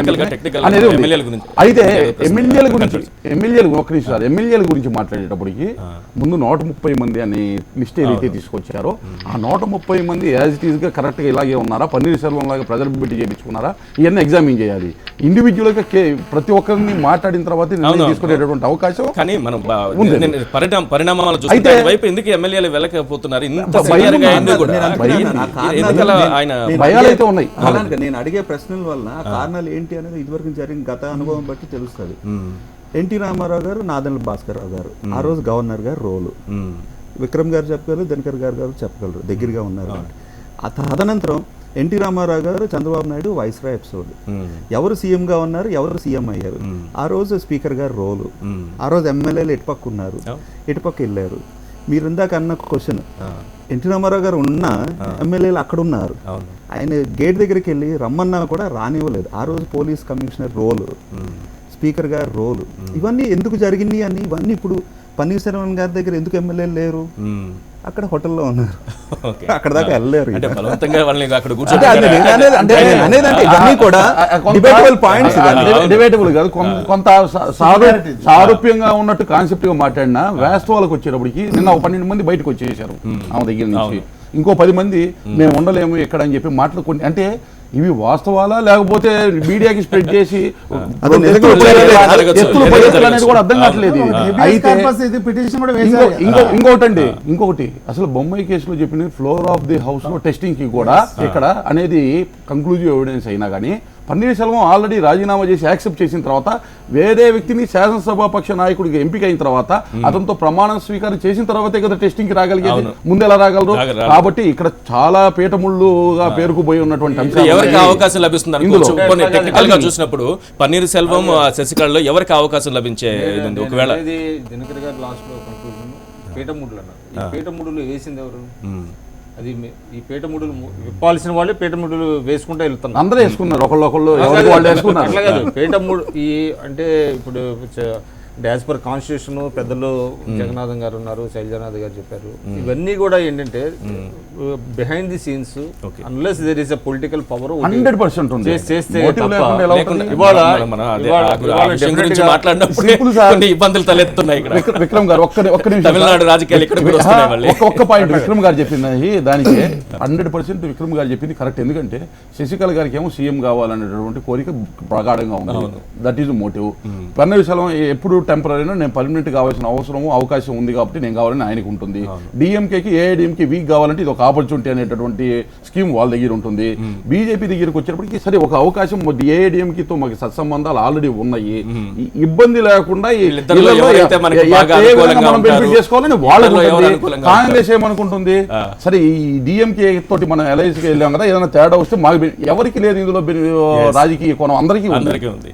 Speaker 6: అనేది ఉంది. అయితే ఎమ్మెల్యేల గురించి మాట్లాడేటప్పటికి ముందు 130 మంది అని లిస్ట్ ఏదైతే తీసుకొచ్చారో ఆ 130 మంది యాజ్ ఇట్ ఈస్ గా కరెక్ట్ గా ఇలాగే ఉన్నారా, పన్నీర్ సెల్వం లాగా ప్రజలు పెట్టి చేయించుకున్నారా, ఇవన్నీ ఎగ్జామిన్ చేయాలి. ఇండివిజువల్ గా ప్రతి ఒక్కరిని మాట్లాడిన తర్వాత నిర్ణయం తీసుకునేటటువంటి అవకాశం
Speaker 1: కానీ మనం పరిణామాలు చూస్తే వైపు ఎందుకు ఎమ్మెల్యేలు వెళ్ళకపోతున్నారు,
Speaker 6: భయాలైతే ఉన్నాయి.
Speaker 3: నేను అడిగే ప్రశ్నల వల్ల కారణాలు ఏంటి అనేది ఇదివరకు జరిగిన గత అనుభవం బట్టి తెలుస్తుంది. ఎన్టీ రామారావు గారు, నాదెండ్ల భాస్కర్ రావు గారు ఆ రోజు గవర్నర్ గారు రోలు, విక్రమ్ గారు చెప్పగలరు, దినకర్ గారు చెప్పగలరు, దగ్గరగా ఉన్నారు. తదనంతరం ఎన్టీ రామారావు గారు, చంద్రబాబు నాయుడు వైస్రాయ్ ఎపిసోడ్, ఎవరు సీఎంగా ఉన్నారు, ఎవరు సీఎం అయ్యారు, ఆ రోజు స్పీకర్ గారు రోలు, ఆ రోజు ఎమ్మెల్యేలు ఎటుపక్క ఉన్నారు, ఎటుపక్క వెళ్ళారు. మీరు ఇందాక అన్న క్వశ్చన్, ఎన్టీ రామారావు గారు ఉన్న ఎమ్మెల్యేలు అక్కడ ఉన్నారు, ఆయన గేట్ దగ్గరికి వెళ్ళి రమ్మన్నా కూడా రానివ్వలేదు. ఆ రోజు పోలీస్ కమిషనర్ రోలు, స్పీకర్ గారు రోలు, ఇవన్నీ ఎందుకు జరిగింది అని ఇవన్నీ ఇప్పుడు పన్నీర్ సెల్వం గారి దగ్గర ఎందుకు ఎమ్మెల్యేలు లేరు, అక్కడ హోటల్లో ఉన్నారు, అక్కడ దాకా వెళ్ళలేరు.
Speaker 6: డిబేటబుల్ కాదు, కొంత సారూప్యంగా ఉన్నట్టు కాన్సెప్ట్ గా మాట్లాడినా వాస్తవాలకు వచ్చేటప్పటికి నిన్న 12 మంది బయటకు వచ్చేసారు ఆమె దగ్గర నుంచి. ఇంకో 10 మంది మేము ఉండలేము ఎక్కడ అని చెప్పి మాట్లాడుకోండి. అంటే ఇవి వాస్తవాలా లేకపోతే మీడియాకి స్ప్రెడ్ చేసి అనేది కూడా అర్థం కావట్లేదు. అయితే ఇంకొకటి అసలు బొమ్మాయి కేసులో చెప్పిన ఫ్లోర్ ఆఫ్ ది హౌస్ లో టెస్టింగ్ కి కూడా ఇక్కడ అనేది కంక్లూజివ్ ఎవిడెన్స్ అయినా కానీ పన్నీర్ సెల్వం ఆల్రెడీ రాజీనామా చేసి యాక్సెప్ట్ చేసిన తర్వాత వేరే వ్యక్తిని శాసనసభాపక్ష నాయకుడిగా ఎంపిక అయిన తర్వాత అతనితో ప్రమాణ స్వీకారం చేసిన తర్వాతే కదా టెస్టింగ్ కి రాగలిగేది, ముందెలా రాగలరు? కాబట్టి ఇక్కడ చాలా పీఠముళ్ళుగా పేరుకుపోయి ఉన్నటువంటి అంశాలు
Speaker 1: ఎవరికి అవకాశం లభిస్తుంది టెక్నికల్ గా చూసినప్పుడు పన్నీర్ సెల్వం శశికళలో ఎవరికి అవకాశం లభించే ఒకవేళ
Speaker 2: దినకర్ గారు లాస్ట్ లో కన్క్లూజన్ పీఠముడులు అన్నారు. పీఠముడులు వేసింది ఎవరు? అది ఈ పీఠముడులు విప్పాల్సిన వాళ్ళే పీఠముడులు వేసుకుంటూ వెళ్తున్నారు,
Speaker 6: అందరూ వేసుకున్నారు, ఒకళ్ళు వేసుకున్నారు.
Speaker 2: అట్లా కాదు, పీఠముడు ఈ అంటే ఇప్పుడు యాజ్ పర్ కాన్స్టిట్యూషన్ పెద్దలు జగన్నాథం గారు ఉన్నారు, శైలజానాథ్ గారు చెప్పారు. ఇవన్నీ కూడా ఏంటంటే behind the scenes unless there is a political power
Speaker 6: 100%
Speaker 2: చేస్తే
Speaker 1: ఇబ్బందులు తలెత్తున్నాయి.
Speaker 6: విక్రమ్ గారు ఒక్క నిమిషం,
Speaker 1: తమిళనాడు రాజకీయాలు
Speaker 6: ఒక్క పాయింట్ విక్రమ్ గారు చెప్పింది దానికి 100% విక్రమ్ గారు చెప్పింది కరెక్ట్. ఎందుకంటే శశికళ గారికి ఏమో సీఎం కావాలనేటటువంటి కోరిక ప్రగాఢంగా ఉంది. That is motive. పన్నీర్సెల్వం ఎప్పుడు టెంపరీ, నేను పర్మనెంట్ కావాల్సిన అవకాశం ఉంది కాబట్టి నేను కావాలని ఆయనకు ఉంటుంది. డిఎంకేకి ఏఐడిఎంకి వీక్ కావాలంటే ఇది ఒక ఆపర్చునిటీ అనేటటువంటి స్కీమ్ వాళ్ళ దగ్గర ఉంటుంది. బీజేపీ దగ్గరికి వచ్చేటప్పటికి సరే ఒక అవకాశం ఏఐడిఎంకితో మాకు సత్సంబంధాలు ఆల్రెడీ ఉన్నాయి, ఇబ్బంది లేకుండా మనం బెనిఫిట్ చేసుకోవాలని వాళ్ళకు. కాంగ్రెస్ ఏమనుకుంటుంది, సరే ఈ డిఎంకే తోటి మనం ఎల్ఐసికి వెళ్ళాం కదా, ఏదైనా తేడా వస్తే మాకు ఎవరికి లేదు ఇందులో రాజకీయ కోణం, అందరికీ ఉంది.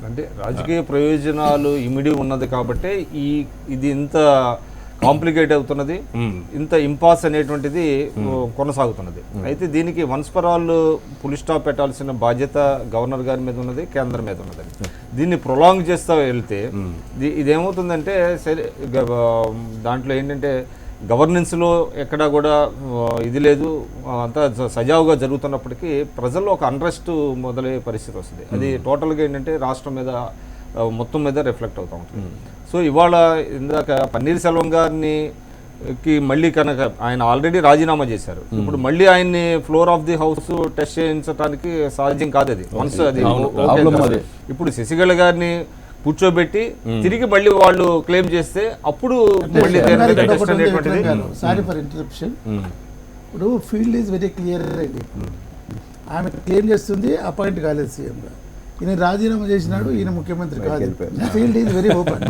Speaker 2: అంటే రాజకీయ ప్రయోజనాలు ఇమిడి ఉన్నది కాబట్టి ఇది ఇంత కాంప్లికేట్ అవుతున్నది, ఇంత ఇంపాస్ అనేటువంటిది కొనసాగుతున్నది. అయితే దీనికి వన్స్ ఫర్ ఆల్ పులి స్టాప్ పెట్టాల్సిన బాధ్యత గవర్నర్ గారి మీద ఉన్నది, కేంద్రం మీద ఉన్నది. దీన్ని ప్రొలాంగ్ చేస్తూ వెళ్తే ఇదేమవుతుందంటే దాంట్లో ఏంటంటే గవర్నెన్స్లో ఎక్కడా కూడా ఇది లేదు, అంతా సజావుగా జరుగుతున్నప్పటికీ ప్రజల్లో ఒక అన్రెస్ట్ మొదలయ్యే పరిస్థితి వస్తుంది. అది టోటల్గా ఏంటంటే రాష్ట్రం మీద మొత్తం మీద రిఫ్లెక్ట్ అవుతూ ఉంటుంది. సో ఇవాళ ఇందాక పన్నీర్సెల్వం గారిని మళ్ళీ కనుక ఆయన ఆల్రెడీ రాజీనామా చేశారు, ఇప్పుడు మళ్ళీ ఆయన్ని floor of the house test చేయించడానికి సాధ్యం కాదు. అది వన్స్ అది ఇప్పుడు శశికళ గారిని కూర్చోబెట్టి తిరిగి మళ్ళీ వాళ్ళు క్లెయిమ్ చేస్తే అప్పుడు మళ్ళీ
Speaker 5: సారీ ఫర్ ఇంటరప్షన్. ఇప్పుడు ఫీల్డ్ ఈజ్ వెరీ క్లియర్ అండి. ఆమె క్లెయిమ్ చేస్తుంది అపాయింట్ కాలేదు సీఎంగా, ఈయన రాజీనామా చేసినాడు, ఈయన ముఖ్యమంత్రి కాదు. Field is very open.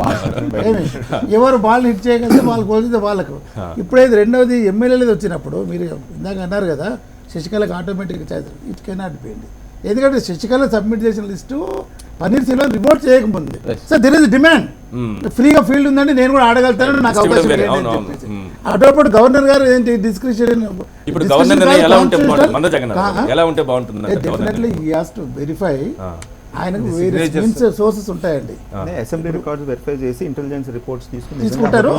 Speaker 5: ఎవరు బాల్ హిట్ చేయగలిగితే వాళ్ళకి వదిలితే వాళ్ళకు. ఇప్పుడైతే రెండవది ఎమ్మెల్యేలు వచ్చినప్పుడు మీరు ఇందాక అన్నారు కదా శశికళకు ఆటోమేటిక్గా ఇట్ కెనాట్ బి అండి. ఎందుకంటే శశికళ సబ్మిట్ చేసిన లిస్టు పన్నీర్సెల్వం రిపోర్ట్ చేయకముందు సార్ దెర్ ఇస్ డిమాండ్, ఫ్రీగా ఫీల్డ్ ఉందండి నేను కూడా ఆడగలుగుతాను, నాకు అవకాశం అటోపాటు గవర్నర్ గారు ఏంటి description definitely he has to verify. ఆయనకు వేరే సోర్సెస్ ఉంటాయండి.
Speaker 3: అసెంబ్లీ రికార్డ్స్ వెరిఫై చేసి ఇంటెలిజెన్స్ రిపోర్ట్స్
Speaker 5: తీసుకుంటారు.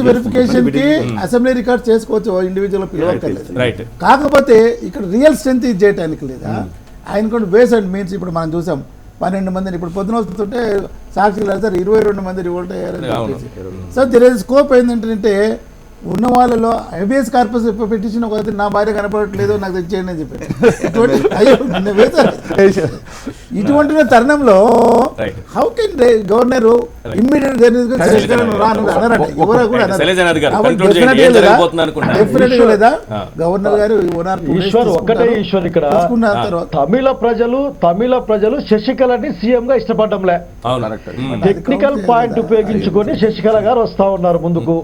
Speaker 2: వెరిఫికేషన్
Speaker 5: కి అసెంబ్లీ రికార్డ్ చేసుకోవచ్చు, ఇండివిజువల్ పిలవక్కర్లేదు. కాకపోతే ఇక్కడ రియల్ స్ట్రెంత్ ఇది చేయడానికి లేదా ఆయన కూడా వేస్ అండ్ మీన్స్. ఇప్పుడు మనం చూసాం 12 మందిని ఇప్పుడు పొద్దున వస్తుంటే సాక్షులు సార్ 22 మంది రివోల్ట్ అయ్యారని చెప్పేసి. సో దెర్ ఇస్ స్కోప్ ఏంటంటే ఉన్న వాళ్ళలో హెబియస్ కార్పస్ పిటిషన్ ఒక నా భార్య కనపడట్లేదు నాకు తెచ్చేయండి అని చెప్పారు. ఇటువంటి తరుణంలో హౌ కెన్ గవర్నర్ ఇమ్మీడియట్ లేదా గవర్నర్ గారు
Speaker 4: తమిళ ప్రజలు శశికళని సీఎం గా ఇష్టపడడంలే. టెక్నికల్ పాయింట్ ఉపయోగించుకొని శశికళ గారు వస్తా ఉన్నారు ముందుకు,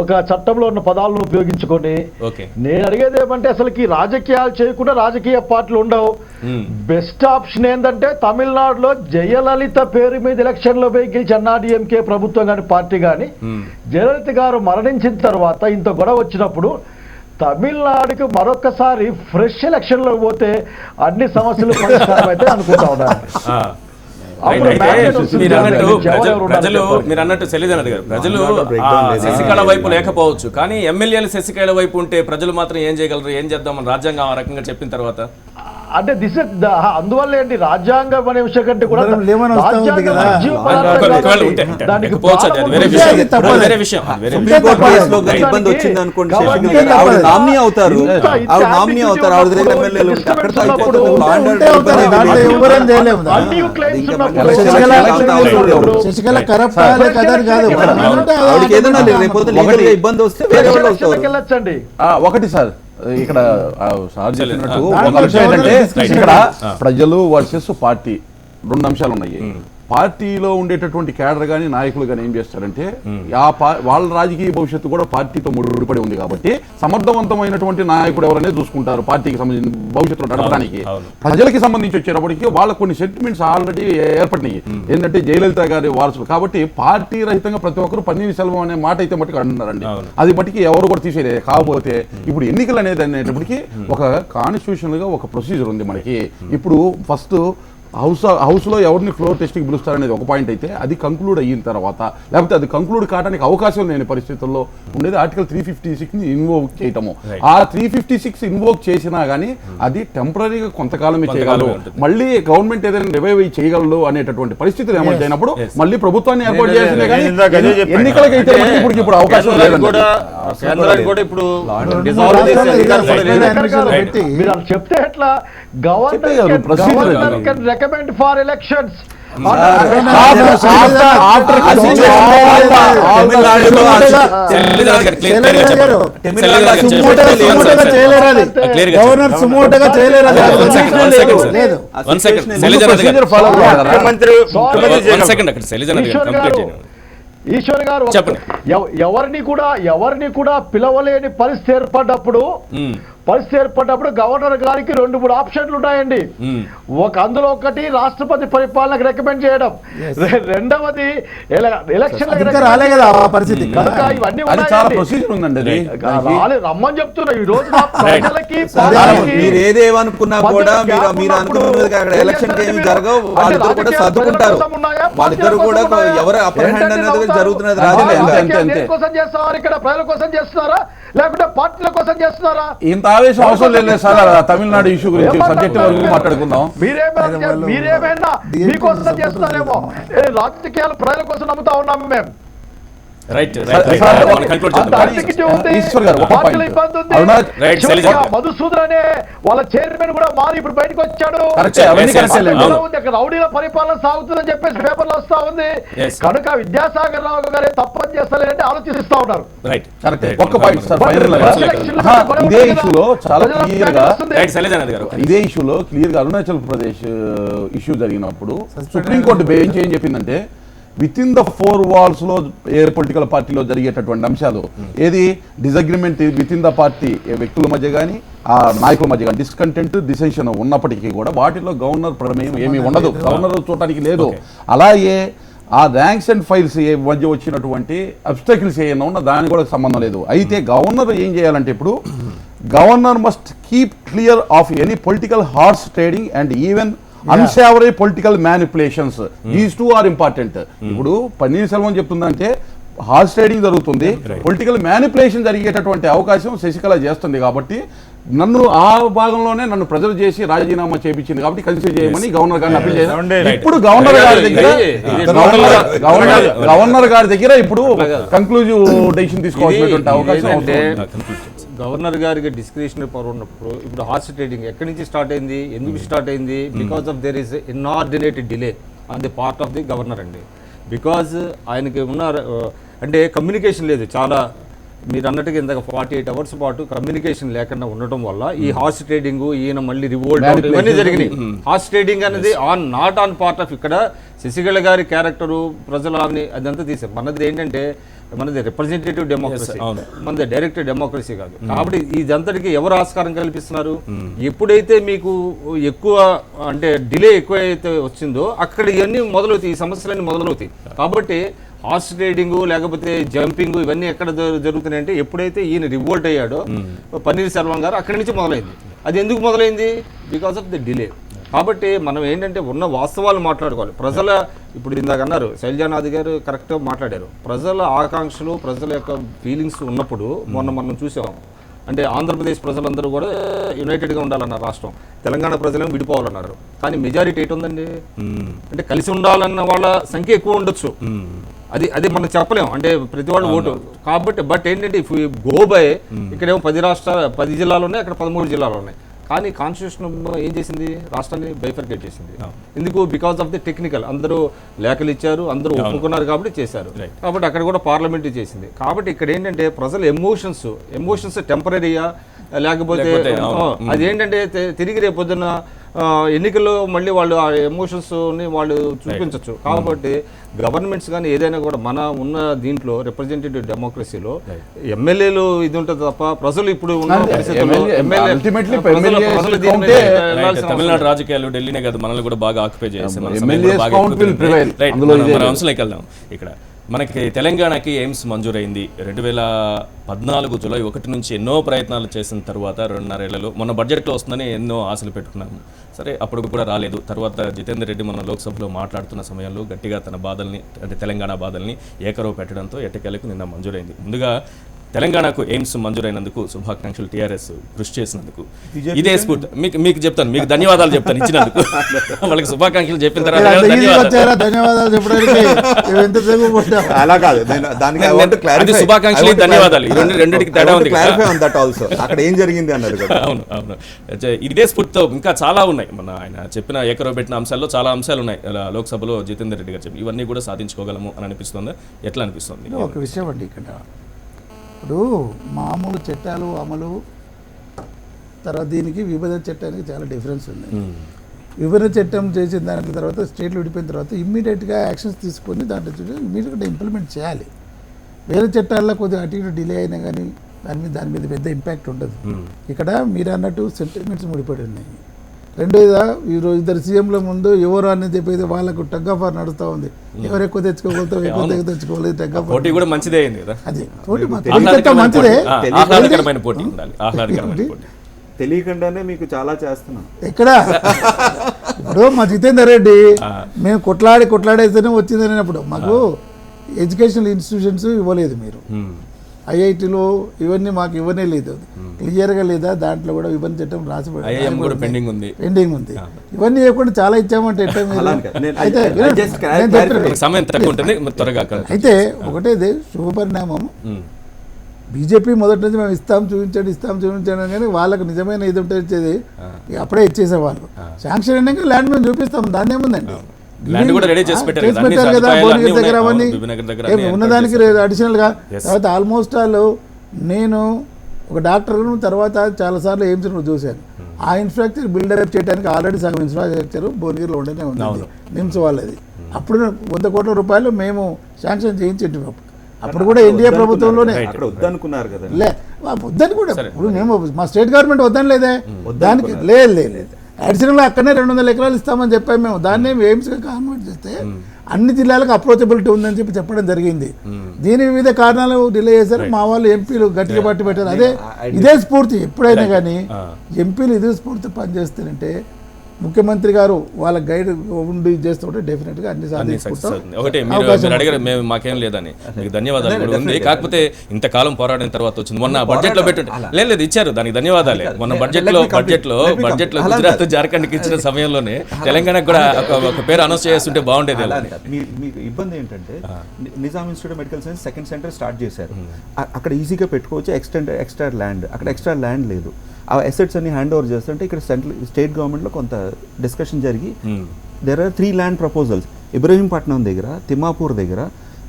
Speaker 4: ఒక చట్టంలో ఉన్న పదాలను ఉపయోగించుకొని. నేను అడిగేది ఏమంటే అసలుకి రాజకీయాలు చేయకుండా రాజకీయ పార్టీలు ఉండవు. బెస్ట్ ఆప్షన్ ఏంటంటే తమిళనాడులో జయలలిత పేరు మీద ఎలక్షన్ లో పోయి గెలిచి అన్నాడీఎంకే ప్రభుత్వం కానీ పార్టీ కానీ జయలలిత గారు మరణించిన తర్వాత ఇంత గొడవ వచ్చినప్పుడు తమిళనాడుకి మరొకసారి ఫ్రెష్ ఎలక్షన్ లో పోతే అన్ని సమస్యలు పరిష్కారం అయితే అనుకుంటా ఉన్నాను.
Speaker 1: మీరు అన్నట్టు శైలజానాథ్ గారు, ప్రజలు శశికళ వైపు లేకపోవచ్చు, కానీ ఎమ్మెల్యేలు శశికళ వైపు ఉంటే ప్రజలు మాత్రం ఏం చేయగలరు, ఏం చేద్దామని రాజ్యాంగం ఆ రకంగా చెప్పిన తర్వాత
Speaker 4: అంటే అందువల్ల ఏంటి రాజ్యాంగం అనే విషయం కంటే కూడా
Speaker 5: శశికళ కరప్ట్ కదని కాదు.
Speaker 4: వెళ్ళొచ్చండి.
Speaker 6: ఒకటి సార్ ఇక్కడ సార్ చెప్పినట్టు ఒక విషయం ఏంటంటే ఇక్కడ ప్రజలు వర్సెస్ పార్టీ 2 అంశాలు ఉన్నాయి. పార్టీలో ఉండేటటువంటి కేడర్ కానీ నాయకులు కానీ ఏం చేస్తారంటే వాళ్ళ రాజకీయ భవిష్యత్తు కూడా పార్టీతో ముడిపడి ఉంది కాబట్టి సమర్థవంతమైనటువంటి నాయకుడు ఎవరనే చూసుకుంటారు పార్టీకి సంబంధించిన భవిష్యత్తులో నడపడానికి. ప్రజలకి సంబంధించి వచ్చేటప్పటికి వాళ్ళకు కొన్ని సెంటిమెంట్స్ ఆల్రెడీ ఏర్పడినాయి. ఏంటంటే జయలలిత గారి వారసులు కాబట్టి పార్టీ రహితంగా ప్రతి ఒక్కరు పన్నీర్సెల్వం అనే మాట అయితే మట్టుకు అంటున్నారండి. అది మట్టుకి ఎవరు కూడా తీసేయలేదు. కాకపోతే ఇప్పుడు ఎన్నికలు అనేది అనేటప్పటికి ఒక కాన్స్టిట్యూషనల్ గా ఒక ప్రొసీజర్ ఉంది మనకి. ఇప్పుడు ఫస్ట్ హౌస్లో ఎవరిని ఫ్లోర్ టెస్ట్కి పిలుస్తారనేది ఒక పాయింట్ అయితే, అది కంక్లూడ్ అయిన తర్వాత లేకపోతే అది కంక్లూడ్ కావడానికి అవకాశం లేని పరిస్థితుల్లో ఉండేది ఆర్టికల్ 356ని ఇన్వోక్ చేయటము. ఆ 356 ఇన్వోక్ చేసినా కానీ అది టెంపరీగా కొంతకాలమే చేయగలరు, మళ్ళీ గవర్నమెంట్ ఏదైనా రివైవ్ చేయగలరు అనేటటువంటి పరిస్థితులు ఏమైనప్పుడు మళ్ళీ ప్రభుత్వాన్ని ఏర్పాటు చేయాల్సిందే కానీ ఎన్నికలకైతే ఇప్పుడు అవకాశం లేదండి.
Speaker 4: మీరు అలా చెప్తే ఎట్లా? Governor can recommend for elections.
Speaker 5: Governor సుమోటగా చేయలేరు.
Speaker 4: ఈశ్వర్ గారు ఎవరిని కూడా పిలవలేని పరిస్థితి ఏర్పడ్డప్పుడు గవర్నర్ గారికి 2-3 ఆప్షన్లు ఉన్నాయండి. అందులో ఒకటి రాష్ట్రపతి పరిపాలనకు రికమెండ్ చేయడం, రెండవది ఎలక్షన్ ఇవన్నీ రమ్మని చెప్తున్నా. ఈ రోజు ప్రజలకి
Speaker 3: ఏదేమనుకున్నా కూడా మీరు అనుకున్న ఎలక్షన్ ఏమి జరగవు, వాళ్ళిద్దరు కూడా సర్దుకుంటారు. వాళ్ళిద్దరు కూడా ఎవరు అప్పర్ హ్యాండ్ అనేది జరుగుతున్నది.
Speaker 4: కోసం చేస్తున్నారు, ఇక్కడ ప్రజల కోసం చేస్తున్నారా లేకుంటే పార్టీల కోసం చేస్తున్నారా?
Speaker 6: ఇంత ఆవేశం అవసరం లేదు సార్. తమిళనాడు ఇష్యూ గురించి సబ్జెక్ట్ వరకు మాట్లాడుకుందాం.
Speaker 4: మీరేమైనా మీకోసం చేస్తున్నారేమో, రాజకీయాలు ప్రజల కోసం నమ్ముతా ఉన్నాము మేము. మధుసూదన్ అనే వాళ్ళ చైర్మన్ కూడా మారి ఇప్పుడు బయటకు వచ్చాడు. రౌడీల పరిపాలన సాగుతుందని చెప్పేసి పేపర్లు వస్తా ఉంది. కనుక విద్యాసాగర్ రావు గారే తప్పని చేస్తారంటే ఆలోచిస్తా ఉన్నారు.
Speaker 6: ఇదే ఇష్యూలో క్లియర్ గా అరుణాచల్ ప్రదేశ్ ఇష్యూ జరిగినప్పుడు సుప్రీంకోర్టు బెంచ్ ఏం చెప్పిందంటే, విత్ ఇన్ ద 4 walls లో ఏ పొలిటికల్ పార్టీలో జరిగేటటువంటి అంశాలు, ఏది disagreement with in the party వ్యక్తుల మధ్య కానీ ఆ నాయకుల మధ్య కానీ డిస్కంటెంట్ డిసెన్షన్ ఉన్నప్పటికీ కూడా వాటిలో గవర్నర్ ప్రమేయం ఏమీ ఉండదు, గవర్నర్ చూడటానికి లేదు. అలాగే ఆ ర్యాంక్స్ అండ్ ఫైల్స్ మధ్య వచ్చినటువంటి అబ్స్టకిల్స్ ఏమైనా ఉన్నా దానికి కూడా సంబంధం లేదు. అయితే గవర్నర్ ఏం చేయాలంటే, ఇప్పుడు governor must keep clear of any political horse trading and even unsavoury political manipulations. These 2 are important. ఇప్పుడు పన్నీర్ సెల్వం చెప్తుందంటే హార్స్ ట్రేడింగ్ జరుగుతుంది, పొలిటికల్ మ్యానిపులేషన్ జరిగేటటువంటి అవకాశం శశికళ చేస్తుంది. కాబట్టి నన్ను ఆ భాగంలోనే నన్ను ప్రజలు చేసి రాజీనామా చేయించింది కాబట్టి కన్సిడర్ చేయమని గవర్నర్ గారిని అప్పీల్ చేశారు. ఇప్పుడు గవర్నర్ గారి దగ్గర ఇప్పుడు కంక్లూజివ్ డెసిషన్ తీసుకోవాల్సినటువంటి అవకాశం.
Speaker 2: గవర్నర్ గారికి డిస్క్రిషనరీ పవర్ ఉన్నప్పుడు ఇప్పుడు హార్స్ ట్రేడింగ్ ఎక్కడి నుంచి స్టార్ట్ అయింది, ఎందుకు స్టార్ట్ అయింది? Because of there is inordinate delay on the part of the governor అండి. బికాజ్ ఆయనకి ఉన్న అంటే కమ్యూనికేషన్ లేదు. చాలా మీరు అన్నట్టుగా ఇందాక 48 hours పాటు కమ్యూనికేషన్ లేకుండా ఉండటం వల్ల ఈ హార్స్ ట్రేడింగ్, ఈయన మళ్ళీ రివోల్ట్ ఇవన్నీ జరిగినాయి. హార్స్ ట్రేడింగ్ అనేది నాట్ ఆన్ పార్ట్ ఆఫ్ ఇక్కడ శశికళ గారి క్యారెక్టరు ప్రజలని అదంతా తీసారు. మనది ఏంటంటే మనది రిప్రజెంటేటివ్ డెమోక్రసీ, మనది డైరెక్ట్ డెమోక్రసీ కాదు. కాబట్టి ఇదంతటికి ఎవరు ఆస్కారం కల్పిస్తున్నారు? ఎప్పుడైతే మీకు ఎక్కువ అంటే డిలే ఎక్కువైతే వచ్చిందో అక్కడ ఇవన్నీ మొదలవుతాయి, ఈ సమస్యలన్నీ మొదలవుతాయి. కాబట్టి హార్స్ ట్రేడింగ్ లేకపోతే జంపింగ్ ఇవన్నీ ఎక్కడ జరుగుతున్నాయంటే ఎప్పుడైతే ఈయన రివోల్ట్ అయ్యాడో పన్నీర్ సెల్వం గారు అక్కడి నుంచి మొదలైంది. అది ఎందుకు మొదలైంది? Because of the delay. కాబట్టి మనం ఏంటంటే ఉన్న వాస్తవాలు మాట్లాడుకోవాలి. ప్రజల ఇప్పుడు ఇందాక అన్నారు శైలజానాథ్ గారు కరెక్ట్గా మాట్లాడారు. ప్రజల ఆకాంక్షలు, ప్రజల యొక్క ఫీలింగ్స్ ఉన్నప్పుడు మనం చూసాం. అంటే ఆంధ్రప్రదేశ్ ప్రజలందరూ కూడా యునైటెడ్గా ఉండాలన్నారు రాష్ట్రం, తెలంగాణ ప్రజలేమో విడిపోవాలన్నారు. కానీ మెజారిటీ ఎటు ఉందండి? అంటే కలిసి ఉండాలన్న వాళ్ళ సంఖ్య ఎక్కువ ఉండొచ్చు, అది మనం చెప్పలేము. అంటే ప్రతి వాళ్ళు ఓటు కాబట్టి. బట్ ఏంటంటే ఇఫ్ గో బై ఇక్కడేమో 10 జిల్లాలు ఉన్నాయి, అక్కడ 13 జిల్లాలు ఉన్నాయి. కానీ కాన్స్టిట్యూషన్ ఏం చేసింది? రాష్ట్రాన్ని బైఫర్కేట్ చేసింది. ఎందుకు? Because of the technical. అందరూ లేఖలు ఇచ్చారు, అందరూ ఒప్పుకున్నారు కాబట్టి చేశారు. కాబట్టి అక్కడ కూడా పార్లమెంట్ చేసింది. కాబట్టి ఇక్కడ ఏంటంటే ప్రజల ఎమోషన్స్ టెంపరీయా లేకపోతే అదేంటంటే తిరిగి రేపు పొద్దున్న ఎన్నికల్లో మళ్ళీ వాళ్ళు ఆ ఎమోషన్స్ని వాళ్ళు చూపించవచ్చు. కాబట్టి గవర్నమెంట్స్ కానీ ఏదైనా కూడా మన ఉన్న దీంట్లో రిప్రజెంటేటివ్ డెమోక్రసీలో ఎమ్మెల్యేలు ఇది ఉంటుంది తప్ప ప్రజలు ఇప్పుడు ఉన్న
Speaker 1: తమిళనాడు రాజకీయాలు ఢిల్లీనే కాదు మనల్ని కూడా బాగా ఆక్యుపై చేస్తాం. ఇక్కడ మనకి తెలంగాణకి ఎయిమ్స్ మంజూరైంది 2014 జూలై 1 నుంచి ఎన్నో ప్రయత్నాలు చేసిన తర్వాత 2.5 ఏళ్లలో మొన్న బడ్జెట్లో వస్తుందని ఎన్నో ఆశలు పెట్టుకున్నాము. సరే అప్పుడు కూడా రాలేదు. తర్వాత జితేందర్ రెడ్డి మన లోక్సభలో మాట్లాడుతున్న సమయంలో గట్టిగా తన బాధల్ని అంటే తెలంగాణ బాధల్ని ఏకరవ పెట్టడంతో ఎట్టకేలకు నిన్న మంజూరైంది. ముందుగా తెలంగాణకు ఎయిమ్స్ మంజూరైనందుకు శుభాకాంక్షలు. టీఆర్ఎస్ కృషి చేసినందుకు ఇదే స్ఫూర్తి. మీకు చెప్తాను, మీకు ధన్యవాదాలు చెప్తాను ఇచ్చినందుకు. వాళ్ళకి శుభాకాంక్షలు చెప్పిన తర్వాత
Speaker 5: ధన్యవాదాలు చెప్పడానికి
Speaker 3: అలా కాదు, దానికి
Speaker 1: శుభాకాంక్షలు ధన్యవాదాలు రెండింటికి తేడా ఉంది.
Speaker 3: అక్కడ ఏం జరిగింది అన్నది కదా.
Speaker 1: అవును అవును, ఇదే స్ఫూర్తితో ఇంకా చాలా ఉన్నాయి. మన ఆయన చెప్పిన ఏకరవ పెట్టిన అంశాల్లో చాలా అంశాలు ఉన్నాయి. లోక్సభలో జితేందర్ రెడ్డి గారు చెప్పి ఇవన్నీ కూడా సాధించుకోగలము అని అనిపిస్తుంది. ఎట్లా అనిపిస్తుంది?
Speaker 5: ఒక విషయం అండి, ఇక్కడ ఇప్పుడు మామూలు చట్టాలు అమలు తర్వాత దీనికి విభజన చట్టానికి చాలా డిఫరెన్స్ ఉంది. విభజన చట్టం చేసిన దాని తర్వాత స్టేట్లు విడిపోయిన తర్వాత ఇమ్మీడియట్గా యాక్షన్స్ తీసుకొని దాంట్లో ఇమ్మీడియట్గా ఇంప్లిమెంట్ చేయాలి. వేరే చట్టాల్లో కొద్దిగా అటు ఇటు డిలే అయినా కానీ దాని మీద పెద్ద ఇంపాక్ట్ ఉండదు. ఇక్కడ మీరు అన్నట్టు సెంటిమెంట్స్ ముడిపడి ఉన్నాయి. రెండోదిగా ఈరోజు ఇద్దరు సీఎంల ముందు ఎవరు అనేది చెప్పేది వాళ్ళకు టగ్ ఆఫ్ వార్ నడుస్తూ ఉంది. ఎవరు ఎక్కువ తెచ్చుకోగలుగుతాం, ఎక్కువ తెచ్చుకోలేదు, టగ్ ఆఫ్
Speaker 1: పోటీ కూడా మంచిదే అయింది కదా.
Speaker 5: అది
Speaker 1: మంచిదే, ఆహ్లాదకరమైన పోటీ ఉండాలి. ఆహ్లాదకరమైన పోటీ
Speaker 3: తెలియకుండానే మీకు చాలా చేస్తున్నాం.
Speaker 5: ఎక్కడ ఇప్పుడు మా జితేందర్ రెడ్డి మేము కొట్లాడేస్తేనే వచ్చింది అన్నప్పుడు మాకు ఎడ్యుకేషనల్ ఇన్స్టిట్యూషన్స్ ఇవ్వలేదు. మీరు ఐఐటీలో ఇవన్నీ మాకు ఇవ్వనే లేదు, క్లియర్గా లేదా దాంట్లో కూడా విభజన చట్టం రాసి పెండింగ్ ఉంది. ఇవన్నీ ఇవ్వకుండా చాలా ఇచ్చామంటే అయితే ఒకటే శుభ పరిణామం. బీజేపీ మొదటి నుంచి మేము ఇస్తాం చూపించండి కానీ వాళ్ళకు నిజమైన ఇది ఉంటే ఇచ్చేది అప్పుడే ఇచ్చేసేవాళ్ళు. శాంక్షన్ అయినాక ల్యాండ్ మేము చూపిస్తాం, దాన్ని ఏముందండి, కదా భువనగిరి దగ్గర అవన్నీ ఉన్నదానికి అడిషనల్ గా. తర్వాత ఆల్మోస్ట్ ఆల్ నేను ఒక డాక్టర్ను తర్వాత చాలాసార్లు ఎయిమ్స్ చూశాను. ఆ ఇన్ఫ్రాస్ట్రక్చర్ బిల్డప్ చేయడానికి ఆల్రెడీ సగం ఇన్ఫ్రాస్ట్రక్చర్ భువనగిరిలో ఉండనే ఉంది నిమ్స్ వాళ్ళది. అప్పుడు 100 కోట్ల రూపాయలు మేము శాంక్షన్ చేయించేటి. అప్పుడు కూడా ఎన్డీఏ ప్రభుత్వంలోనే
Speaker 3: వద్దనుకున్నారు కదా.
Speaker 5: వద్దని కూడా ఇప్పుడు మేము మా స్టేట్ గవర్నమెంట్ వద్దని లేదే, దానికి లేదు అడిషనల్గా అక్కడనే 200 ఎకరాలు ఇస్తామని చెప్పాము మేము. దాన్ని ఎయిమ్స్గా కన్వర్ట్ చేస్తే అన్ని జిల్లాలకు అప్రోచబిలిటీ ఉందని చెప్పడం జరిగింది. దీని వివిధ కారణాలు డిలే చేశారు. మా వాళ్ళు ఎంపీలు గట్టిగా పట్టి పెట్టారు. ఇదే స్ఫూర్తి. ఎప్పుడైనా కానీ ఎంపీలు ఇదే స్ఫూర్తి పనిచేస్తారంటే ముఖ్యమంత్రి గారు వాళ్ళ గైడ్ ఉండి చేస్తుంటే డెఫినెట్ గా అన్ని సాధించుకుంటాం.
Speaker 1: ఒకటి మీరు అడిగారు, మేము మాకేం లేదని, మీకు ధన్యవాదాలు కూడా ఉంది. కాకపోతే ఇంతకాలం పోరాడిన తర్వాత వచ్చింది. మొన్న బడ్జెట్ లో పెట్టండి లేదు ఇచ్చారు, దానికి ధన్యవాదాలే. మొన్న బడ్జెట్ లో గుజరాత్ జార్ఖండ్కి ఇచ్చిన సమయంలోనే తెలంగాణకు కూడా ఒక పేరు అనౌన్స్ చేస్తుంటే బాగుండేది.
Speaker 3: మీకు ఇబ్బంది ఏంటంటే Nizam institute of medical science second centre start చేశారు. అక్కడ ఈజీగా పెట్టుకోవచ్చు ఎక్స్ట్రా ల్యాండ్. అక్కడ ఎక్స్ట్రా ల్యాండ్ లేదు. ఆ అసెట్స్ అన్ని హ్యాండ్ ఓవర్ చేస్తుంటే ఇక్కడ స్టేట్ గవర్నమెంట్లో కొంత డిస్కషన్ జరిగి there are 3 land proposals. Ibrahimpatnam దగ్గర, తిమ్మాపూర్ దగ్గర,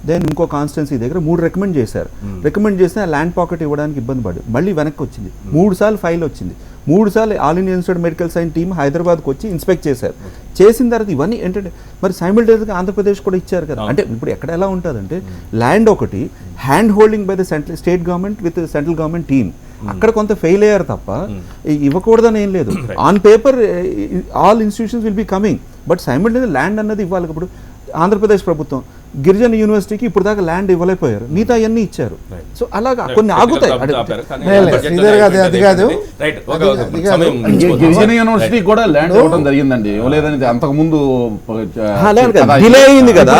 Speaker 3: దెన్ ఇంకో కాన్స్టిట్యున్సీ దగ్గర 3 రికమెండ్ చేశారు. రికమెండ్ చేస్తే ఆ ల్యాండ్ పాకెట్ ఇవ్వడానికి ఇబ్బంది పడి మళ్ళీ వెనక్కి వచ్చింది. 3 సార్లు ఫైల్ వచ్చింది. 3 సార్లు all India institute medical science team హైదరాబాద్కి వచ్చి ఇన్స్పెక్ట్ చేశారు. చేసిన తర్వాత ఇవన్నీ ఏంటంటే మరి సైమిల్టేనియస్గా ఆంధ్రప్రదేశ్ కూడా ఇచ్చారు కదా. అంటే ఇప్పుడు ఎక్కడ ఎలా ఉంటుందంటే ల్యాండ్ ఒకటి hand holding by the state government with central government team. అక్కడ కొంత ఫెయిల్ అయ్యారు తప్ప ఇవ్వకూడదని ఏం లేదు. On paper all institutions will be coming, but simultaneous land అన్నది ఇవ్వాలి. ఇప్పుడు ఆంధ్రప్రదేశ్ ప్రభుత్వం గిరిజన యూనివర్సిటీకి ఇప్పుడు దాకా ల్యాండ్ ఇవ్వలేకపోయారు, మిగతా అన్నీ ఇచ్చారు. సో అలాగా కొన్ని ఆగుతాయి.
Speaker 6: గిరిజన యూనివర్సిటీ కూడా ల్యాండ్ ఇవ్వడం జరిగిందండి, ఇవ్వలేదని అంతకు ముందు
Speaker 3: డిలే అయింది కదా.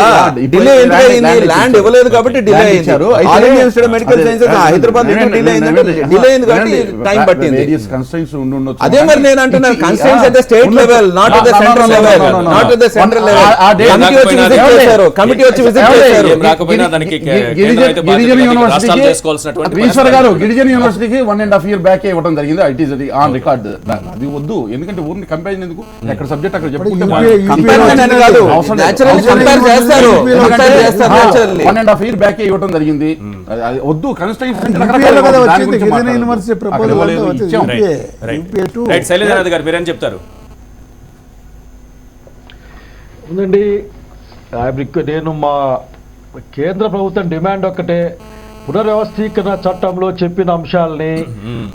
Speaker 3: డిలే ల్యాండ్ ఇవ్వలేదు కాబట్టి డిలే అయ్యారు. మెడికల్ సైన్స్ హైదరాబాద్ డిలే అయింది కాబట్టి టైం పట్టింది. అదే మరి నేను అంటున్నాను, constraints at the state level, not at the central level, not at the central level. Committee వచ్చి
Speaker 6: గిరిజన యూనివర్సిటీకి 1.5 year బ్యాక్ ఇవ్వడం జరిగింది. It is on record. అది వద్దు, ఎందుకంటే ఊరిని కంపేర్ ఎందుకు, ఎక్కడ సబ్జెక్ట్ అక్కడ చెప్పుకుంటే 1.5 year బ్యాక్ ఇవ్వడం జరిగింది. వద్దు,
Speaker 1: మీరేం చెప్తారు?
Speaker 4: నేను మా కేంద్ర ప్రభుత్వం డిమాండ్ ఒక్కటే, పునర్వ్యవస్థీకరణ చట్టంలో చెప్పిన అంశాలని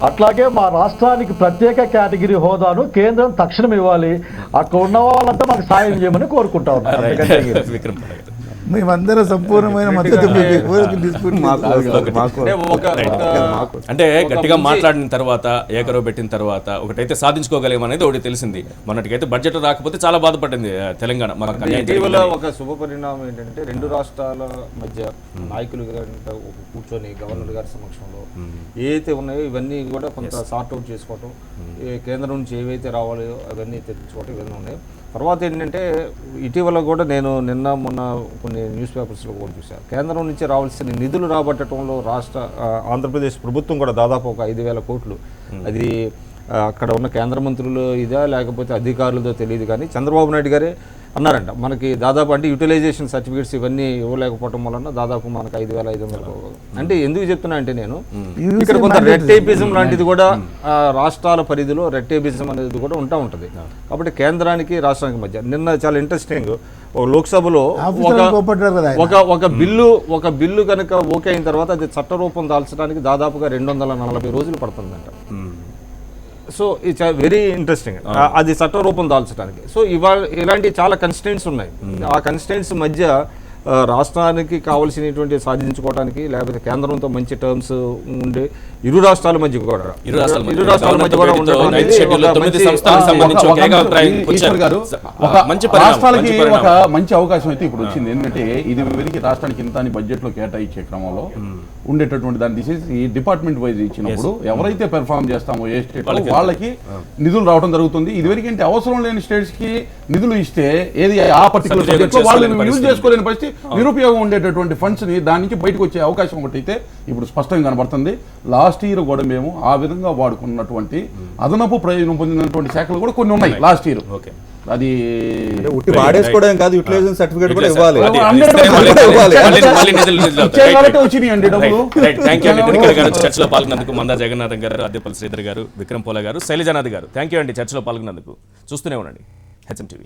Speaker 4: అట్లాగే మా రాష్ట్రానికి ప్రత్యేక కేటగిరీ హోదాను కేంద్రం తక్షణం ఇవ్వాలి. అక్కడ ఉన్న వాళ్ళంతా మాకు సాయం చేయమని కోరుకుంటా ఉన్నారు.
Speaker 5: మేమందరం సంపూర్ణమైన మద్దతు మీకు ఎవరికి dispute లేదు.
Speaker 2: అంటే
Speaker 1: అంటే గట్టిగా మాట్లాడిన తర్వాత ఏకరవ పెట్టిన తర్వాత ఒకటైతే సాధించుకోగలిగాం అనేది ఒకటి తెలిసింది. మొన్నటికైతే బడ్జెట్ రాకపోతే చాలా బాధపడింది తెలంగాణ. మాకు అన్యాయం
Speaker 2: ఇటీవల
Speaker 1: జరిగిందని.
Speaker 2: ఒక శుభ పరిణామం ఏంటంటే రెండు రాష్ట్రాల మధ్య నాయకులు కూర్చొని గవర్నర్ గారి సమక్షంలో ఏవైతే ఉన్నాయో ఇవన్నీ కూడా కొంత సార్ట్ అవుట్ చేసుకోవటం, కేంద్రం నుంచి ఏవైతే రావాలో అవన్నీ తెచ్చుకోవటం ఇవన్నీ ఉన్నాయి. తర్వాత ఏంటంటే ఇటీవల కూడా నేను నిన్న మొన్న కొన్ని న్యూస్ పేపర్స్లో కూడా చూశాను, కేంద్రం నుంచి రావాల్సిన నిధులు రాబట్టడంలో ఆంధ్రప్రదేశ్ ప్రభుత్వం కూడా దాదాపు ఒక 5,000 కోట్లు, అది అక్కడ ఉన్న కేంద్ర మంత్రులు ఇదా లేకపోతే అధికారులతో తెలియదు కానీ చంద్రబాబు నాయుడు గారే అన్నారంట మనకి దాదాపు అంటే యూటిలైజేషన్ సర్టిఫికేట్స్ ఇవన్నీ ఇవ్వలేకపోవడం వలన దాదాపు మనకు 5,500 అంటే ఎందుకు చెప్తున్నా అంటే నేను ఇక్కడ కొంత రెడ్ టేపిజం లాంటిది కూడా రాష్ట్రాల పరిధిలో రెడ్ టేపిజం అనేది కూడా ఉంటుంది. కాబట్టి కేంద్రానికి రాష్ట్రానికి మధ్య నిన్న చాలా ఇంట్రెస్టింగ్ లోక్సభలో ఒక బిల్లు కనుక ఓకే అయిన తర్వాత అది చట్టరూపం దాల్చడానికి దాదాపుగా 240 రోజులు పడుతుందంట. సో ఇట్స్ వెరీ ఇంట్రెస్టింగ్ అది చట్టరూపం దాల్చడానికి. సో ఇలాంటి చాలా కన్స్టెంట్స్ ఉన్నాయి. ఆ కన్స్టెంట్స్ మధ్య రాష్ట్రానికి కావాల్సినటువంటి సాధించుకోవడానికి లేకపోతే కేంద్రంతో మంచి టర్మ్స్ ఉండే ఇరు రాష్ట్రాల మధ్య కూడా
Speaker 6: రాష్ట్రాలకి ఒక మంచి అవకాశం అయితే ఇప్పుడు వచ్చింది. ఎందుకంటే ఇది వరకు రాష్ట్రానికి ఇంత అని బడ్జెట్ లో కేటాయించే క్రమంలో ఉండేటటువంటి దాన్ని తీసేసి ఈ డిపార్ట్మెంట్ వైజ్ ఇచ్చినప్పుడు ఎవరైతే పెర్ఫార్మ్ చేస్తామో ఏ స్టేట్ వాళ్ళకి నిధులు రావడం జరుగుతుంది. ఇదివరకు ఏంటి అవసరం లేని స్టేట్స్ కి నిధులు ఇస్తే ఏది ఆ పర్టికులర్ సబ్జెక్ట్ వాళ్ళు యూజ్ చేసుకోలేని పరిస్థితి, నిరుపయోగం ఉండేటటువంటి ఫండ్స్ ని దాని నుంచి బయటకు వచ్చే అవకాశం ఒకటి అయితే ఇప్పుడు స్పష్టంగా కనబడుతుంది. లాస్ట్ ఇయర్ కూడా మేము ఆ విధంగా వాడుకున్నటువంటి అదనపు ప్రయోజనం పొందినటువంటి శాఖలు కూడా కొన్ని ఉన్నాయి లాస్ట్ ఇయర్. అది
Speaker 3: వాడేసుకోవడం కాదు, యూటిలైజేషన్ సర్టిఫికేట్ కూడా ఇవ్వాలి.
Speaker 1: చర్చలో పాల్గొన్నందుకు మందా జగన్నాథం గారు, అద్దెపల్లి శ్రీధర్ గారు, విక్రమ్ పోలా గారు, శైలజానాథ్ గారు, థ్యాంక్ యూ అండి చర్చలో పాల్గొన్నందుకు. చూస్తూనే ఉండండి HM TV.